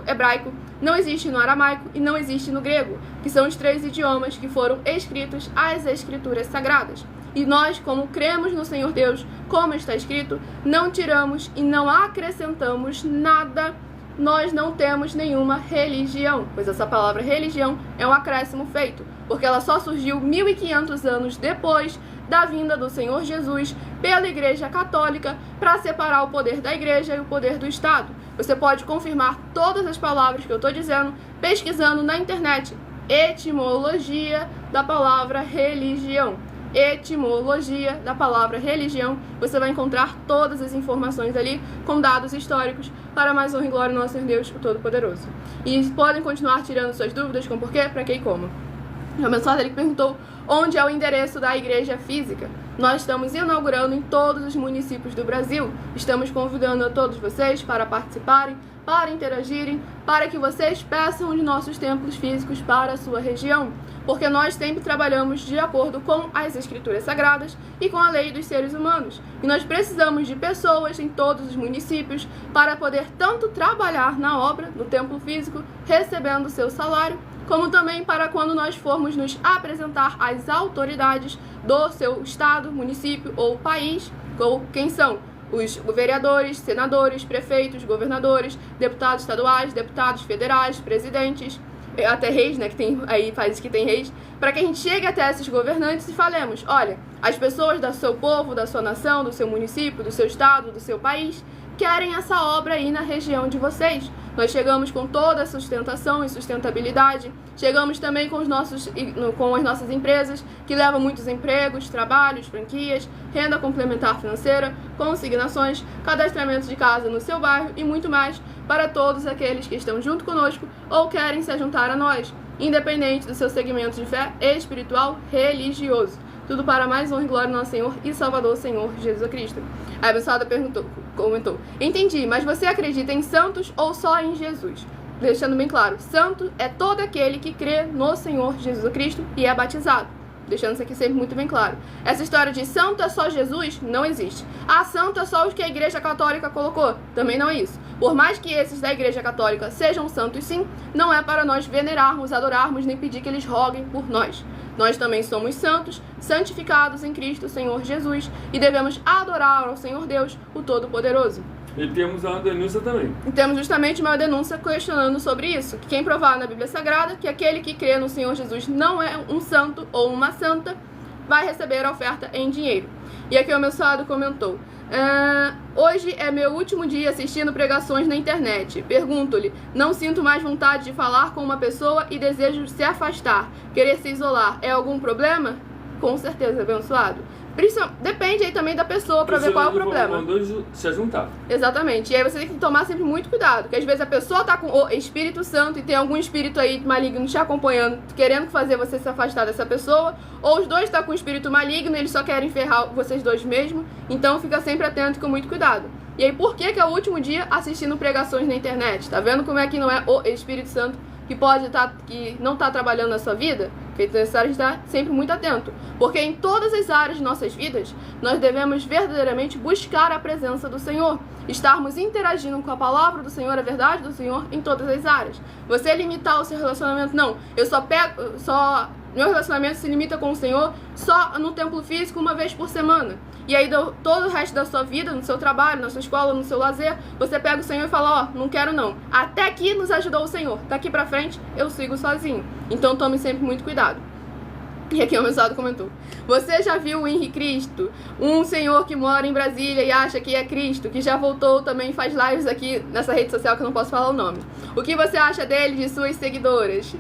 hebraico, não existe no aramaico e não existe no grego, que são os 3 idiomas que foram escritos às escrituras sagradas. E nós, como cremos no Senhor Deus, como está escrito, não tiramos e não acrescentamos nada. Nós não temos nenhuma religião, pois essa palavra religião é um acréscimo feito, porque ela só surgiu 1500 anos depois da vinda do Senhor Jesus pela Igreja Católica para separar o poder da Igreja e o poder do Estado. Você pode confirmar todas as palavras que eu estou dizendo pesquisando na internet. Etimologia da palavra religião. Etimologia da palavra religião. Você vai encontrar todas as informações ali com dados históricos para mais honra e glória ao nosso Deus, o Todo-Poderoso. E podem continuar tirando suas dúvidas com porquê, para que e como. O abençoado, ele perguntou onde é o endereço da igreja física. Nós estamos inaugurando em todos os municípios do Brasil. Estamos convidando a todos vocês para participarem, para interagirem, para que vocês peçam os nossos templos físicos para a sua região. Porque nós sempre trabalhamos de acordo com as escrituras sagradas e com a lei dos seres humanos. E nós precisamos de pessoas em todos os municípios para poder tanto trabalhar na obra, no templo físico, recebendo o seu salário, como também para quando nós formos nos apresentar às autoridades do seu estado, município ou país, ou quem são os vereadores, senadores, prefeitos, governadores, deputados estaduais, deputados federais, presidentes, até reis, né, que tem aí países que tem reis, para que a gente chegue até esses governantes e falemos, olha, as pessoas do seu povo, da sua nação, do seu município, do seu estado, do seu país, querem essa obra aí na região de vocês. Nós chegamos com toda a sustentação e sustentabilidade, chegamos também com as nossas empresas, que levam muitos empregos, trabalhos, franquias, renda complementar financeira, consignações, cadastramento de casa no seu bairro e muito mais para todos aqueles que estão junto conosco ou querem se juntar a nós, independente do seu segmento de fé espiritual religioso. Tudo para mais honra e glória ao nosso Senhor e Salvador, Senhor Jesus Cristo. A abençoada comentou, entendi, mas você acredita em santos ou só em Jesus? Deixando bem claro, santo é todo aquele que crê no Senhor Jesus Cristo e é batizado. Deixando isso aqui sempre muito bem claro. Essa história de santo é só Jesus não existe. Ah, santo é só os que a Igreja Católica colocou. Também não é isso. Por mais que esses da Igreja Católica sejam santos sim, não é para nós venerarmos, adorarmos, nem pedir que eles roguem por nós. Nós também somos santos, santificados em Cristo, Senhor Jesus, e devemos adorar ao Senhor Deus, o Todo-Poderoso. E temos uma denúncia também. E temos justamente uma denúncia questionando sobre isso. Que quem provar na Bíblia Sagrada que aquele que crê no Senhor Jesus não é um santo ou uma santa, vai receber a oferta em dinheiro. E aqui o abençoado comentou, hoje é meu último dia assistindo pregações na internet. Pergunto-lhe, não sinto mais vontade de falar com uma pessoa e desejo se afastar, querer se isolar. É algum problema? Com certeza, abençoado. Depende aí também da pessoa para ver qual é o problema. Quando se juntar. Exatamente. E aí você tem que tomar sempre muito cuidado, porque às vezes a pessoa tá com o Espírito Santo e tem algum espírito aí maligno te acompanhando, querendo fazer você se afastar dessa pessoa, ou os dois tá com um espírito maligno e eles só querem ferrar vocês dois mesmo. Então fica sempre atento e com muito cuidado. E aí por que é o último dia assistindo pregações na internet? Tá vendo como é que não é o Espírito Santo que não está trabalhando na sua vida? Que é necessário estar sempre muito atento, porque em todas as áreas de nossas vidas nós devemos verdadeiramente buscar a presença do Senhor, estarmos interagindo com a palavra do Senhor, a verdade do Senhor em todas as áreas. Você limitar o seu relacionamento, não, eu só Meu relacionamento se limita com o Senhor só no templo físico uma vez por semana. E aí todo o resto da sua vida, no seu trabalho, na sua escola, no seu lazer, você pega o Senhor e fala, não quero não. Até aqui nos ajudou o Senhor. Daqui pra frente eu sigo sozinho. Então tome sempre muito cuidado. E aqui o abençoado comentou: você já viu o Henri Cristo? Um senhor que mora em Brasília e acha que é Cristo, que já voltou também, faz lives aqui nessa rede social que eu não posso falar o nome. O que você acha dele, de suas seguidoras?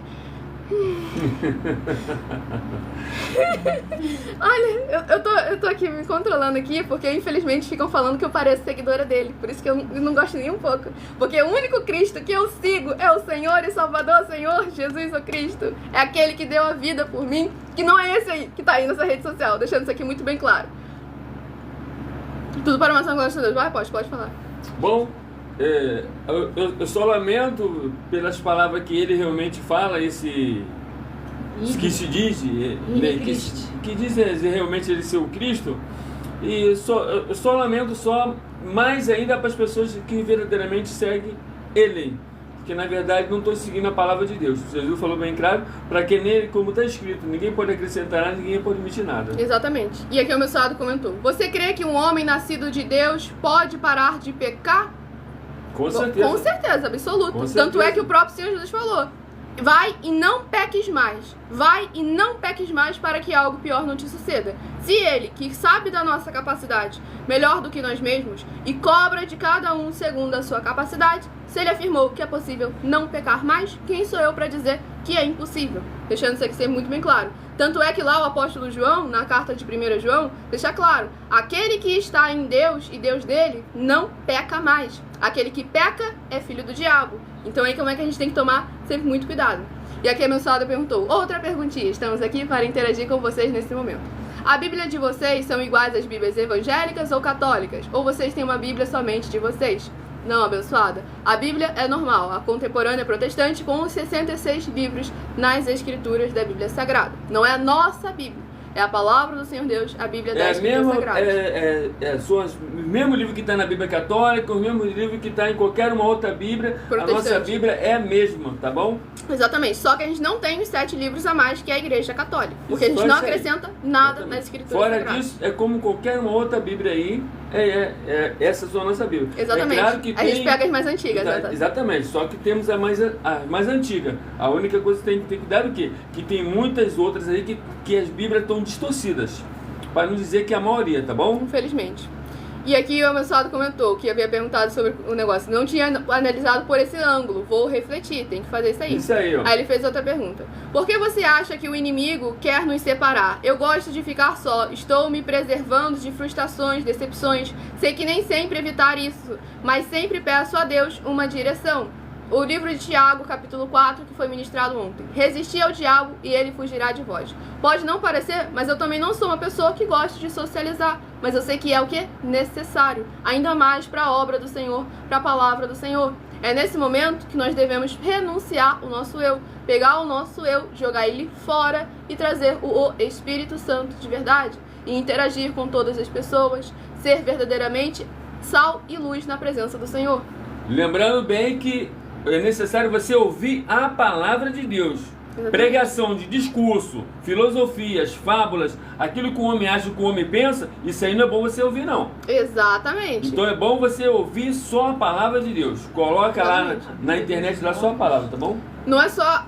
Olha, eu tô aqui me controlando aqui, porque infelizmente ficam falando que eu pareço seguidora dele. Por isso que eu não gosto nem um pouco. Porque o único Cristo que eu sigo é o Senhor e Salvador, Senhor Jesus o Cristo. É aquele que deu a vida por mim, que não é esse aí, que tá aí nessa rede social. Deixando isso aqui muito bem claro. Tudo para uma ação glória de Deus. Vai, pode falar. Bom, eu só lamento pelas palavras que ele realmente fala, que se diz, que diz realmente ele ser o Cristo. E eu só lamento mais ainda para as pessoas que verdadeiramente seguem ele, que na verdade não estão seguindo a palavra de Deus. Jesus falou bem claro, para que nele, como está escrito, ninguém pode acrescentar nada, ninguém pode omitir nada. Exatamente. E aqui o abençoado comentou: você crê que um homem nascido de Deus pode parar de pecar? Com certeza. Com certeza, absoluto. Com Tanto certeza. é que o próprio Senhor Jesus falou: vai e não peques mais. Vai e não peques mais para que algo pior não te suceda. Se ele, que sabe da nossa capacidade melhor do que nós mesmos, e cobra de cada um segundo a sua capacidade, se ele afirmou que é possível não pecar mais, quem sou eu para dizer que é impossível? Deixando isso aqui ser muito bem claro. Tanto é que lá o apóstolo João, na carta de 1 João, deixa claro: aquele que está em Deus e Deus dele não peca mais. Aquele que peca é filho do diabo. Então aí como é que a gente tem que tomar sempre muito cuidado. E aqui a abençoada perguntou: outra perguntinha, estamos aqui para interagir com vocês nesse momento. A Bíblia de vocês são iguais às Bíblias evangélicas ou católicas? Ou vocês têm uma Bíblia somente de vocês? Não, abençoada. A Bíblia é normal, a contemporânea protestante, com os 66 livros nas escrituras da Bíblia Sagrada. Não é a nossa Bíblia, é a palavra do Senhor Deus, a Bíblia da Escritura Sagrada. São os mesmos livros que está na Bíblia Católica, os mesmos livros que está em qualquer uma outra Bíblia. A nossa Bíblia é a mesma, tá bom? Exatamente, só que a gente não tem os 7 livros a mais que a Igreja Católica, porque a gente não acrescenta nada na Escritura Sagrada. Fora disso, é como qualquer uma outra Bíblia aí, essa é a nossa Bíblia. Exatamente, é claro que a gente pega as mais antigas. Exatamente, só que temos a mais antiga. A única coisa que tem que ter cuidado é o quê? Que tem muitas outras aí que as Bíblias estão distorcidas, para não dizer que é a maioria, tá bom? Infelizmente. E aqui o abençoado comentou que havia perguntado sobre o negócio. Não tinha analisado por esse ângulo. Vou refletir, tem que fazer isso aí. Isso aí, ó. Aí ele fez outra pergunta: por que você acha que o inimigo quer nos separar? Eu gosto de ficar só. Estou me preservando de frustrações, decepções. Sei que nem sempre evitar isso, mas sempre peço a Deus uma direção. O livro de Tiago, capítulo 4, que foi ministrado ontem. Resisti ao diabo e ele fugirá de vós. Pode não parecer, mas eu também não sou uma pessoa que gosta de socializar. Mas eu sei que é o que? Necessário. Ainda mais para a obra do Senhor, para a palavra do Senhor. É nesse momento que nós devemos renunciar o nosso eu. Pegar o nosso eu, jogar ele fora e trazer o Espírito Santo de verdade. E interagir com todas as pessoas. Ser verdadeiramente sal e luz na presença do Senhor. Lembrando bem que é necessário você ouvir a palavra de Deus. Exatamente. Pregação de discurso, filosofias, fábulas, aquilo que o homem acha, que o homem pensa, isso aí não é bom você ouvir, não. Exatamente. Então é bom você ouvir só a palavra de Deus. Coloca lá na internet lá só a palavra, tá bom? Não é só...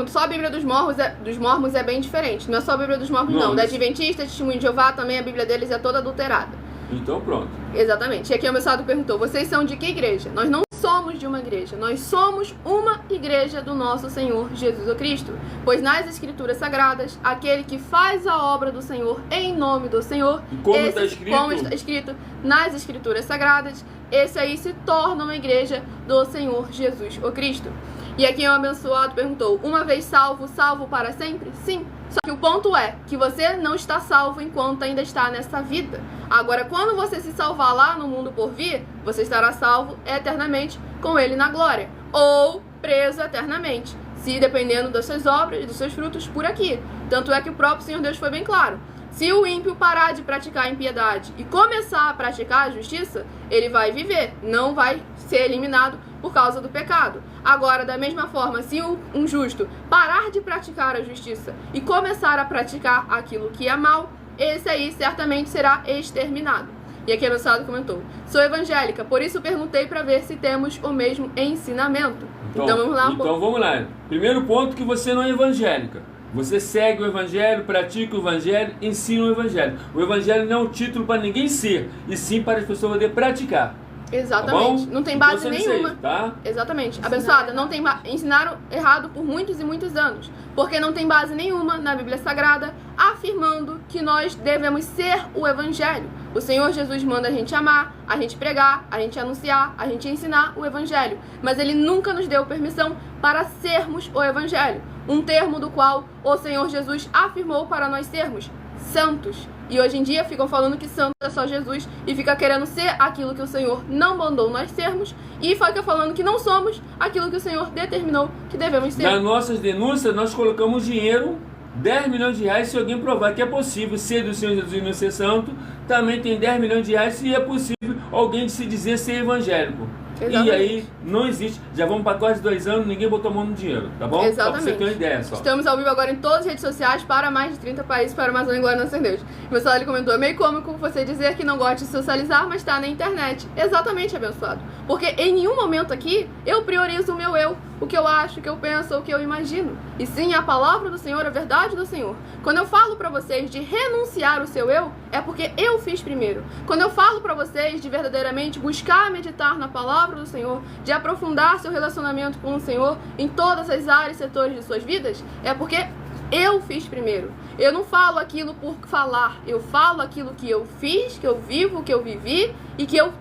Só a Bíblia dos Mormons é bem diferente. Não é só a Bíblia dos Mormons, não. Da Adventista, Testemunho de Jeová, também a Bíblia deles é toda adulterada. Então pronto. Exatamente. E aqui o abençoado perguntou: vocês são de que igreja? Nós não somos de uma igreja. Nós somos uma igreja do nosso Senhor Jesus o Cristo. Pois nas Escrituras Sagradas, aquele que faz a obra do Senhor em nome do Senhor, como está escrito nas Escrituras Sagradas, esse aí se torna uma igreja do Senhor Jesus o Cristo. E aqui o abençoado perguntou: uma vez salvo, salvo para sempre? Sim. Só que o ponto é que você não está salvo enquanto ainda está nessa vida. Agora, quando você se salvar lá no mundo por vir, você estará salvo eternamente com ele na glória. Ou preso eternamente, se dependendo das suas obras e dos seus frutos por aqui. Tanto é que o próprio Senhor Deus foi bem claro: se o ímpio parar de praticar a impiedade e começar a praticar a justiça, ele vai viver, não vai ser eliminado por causa do pecado. Agora, da mesma forma, se um justo parar de praticar a justiça e começar a praticar aquilo que é mal, esse aí certamente será exterminado. E aqui a abençoada comentou: sou evangélica, por isso perguntei para ver se temos o mesmo ensinamento. Então vamos lá. Então vamos lá. Primeiro ponto, que você não é evangélica. Você segue o evangelho, pratica o evangelho, ensina o evangelho. O evangelho não é um título para ninguém ser, e sim para as pessoas poderem praticar. Exatamente. Tá, não tem base então, nenhuma. Aí, tá? Exatamente. Abençoada, não tem ensinaram errado por muitos e muitos anos. Porque não tem base nenhuma na Bíblia Sagrada afirmando que nós devemos ser o Evangelho. O Senhor Jesus manda a gente amar, a gente pregar, a gente anunciar, a gente ensinar o Evangelho. Mas Ele nunca nos deu permissão para sermos o Evangelho. Um termo do qual o Senhor Jesus afirmou para nós sermos santos. E hoje em dia ficam falando que santo é só Jesus e fica querendo ser aquilo que o Senhor não mandou nós sermos, e fica falando que não somos aquilo que o Senhor determinou que devemos ser. Nas nossas denúncias nós colocamos dinheiro, 10 milhões de reais, se alguém provar que é possível ser do Senhor Jesus e não ser santo. Também tem 10 milhões de reais se é possível alguém se dizer ser evangélico. Exatamente. E aí não existe. Já vamos para quase 2 anos, ninguém botou a mão no dinheiro, tá bom? Exatamente. Só pra você ter uma ideia só. Estamos ao vivo agora em todas as redes sociais para mais de 30 países, para Amazônia e Glória Nosso Deus. O pessoal ele comentou: é meio cômico você dizer que não gosta de socializar, mas está na internet. Exatamente, abençoado. Porque em nenhum momento aqui eu priorizo o meu eu, o que eu acho, o que eu penso, o que eu imagino. E sim, a palavra do Senhor, a verdade do Senhor. Quando eu falo para vocês de renunciar o seu eu, é porque eu fiz primeiro. Quando eu falo para vocês de verdadeiramente buscar meditar na palavra do Senhor, de aprofundar seu relacionamento com o Senhor em todas as áreas e setores de suas vidas, é porque eu fiz primeiro. Eu não falo aquilo por falar, eu falo aquilo que eu fiz, que eu vivo, que eu vivi e que eu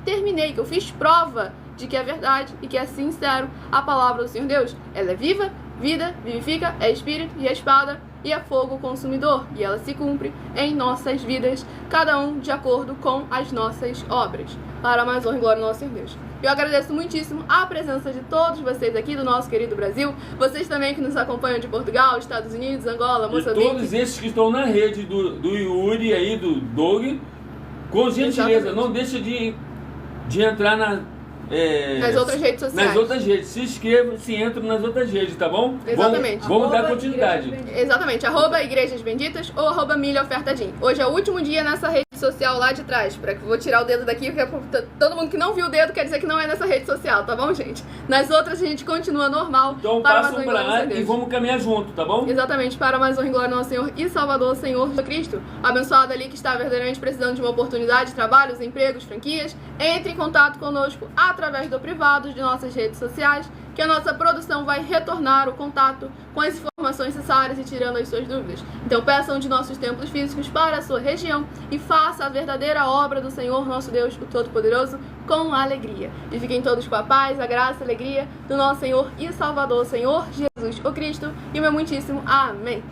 terminei, que eu fiz prova de que é verdade e que é sincero. A palavra do Senhor Deus, ela é viva, vida, vivifica, é espírito e é espada e é fogo consumidor, e ela se cumpre em nossas vidas, cada um de acordo com as nossas obras, para mais honra e glória do nosso Senhor Deus. Eu agradeço muitíssimo a presença de todos vocês aqui do nosso querido Brasil, vocês também que nos acompanham de Portugal, Estados Unidos, Angola, Moçambique. E todos esses que estão na rede do Yuri aí, do Doug, com gentileza, exatamente, não deixa de entrar nas outras redes sociais. Nas outras redes. Se inscreva, se entra nas outras redes, tá bom? Exatamente. Vamos dar continuidade. Exatamente. @Igrejas Benditas ou @Milha Ofertadim. Hoje é o último dia nessa rede social lá de trás. Vou tirar o dedo daqui, porque todo mundo que não viu o dedo quer dizer que não é nessa rede social, tá bom, gente? Nas outras a gente continua normal. Então passam pra lá e vamos caminhar junto, tá bom? Exatamente. Para mais honra e glória ao nosso Senhor e Salvador, Senhor Jesus Cristo. Abençoado ali que está verdadeiramente precisando de uma oportunidade, trabalhos, empregos, franquias. Entre em contato conosco através do privado de nossas redes sociais, que a nossa produção vai retornar o contato com as informações necessárias e tirando as suas dúvidas. Então peçam de nossos templos físicos para a sua região e faça a verdadeira obra do Senhor, nosso Deus, o Todo-Poderoso, com alegria. E fiquem todos com a paz, a graça e a alegria do nosso Senhor e Salvador, Senhor Jesus o Cristo, e o meu muitíssimo amém.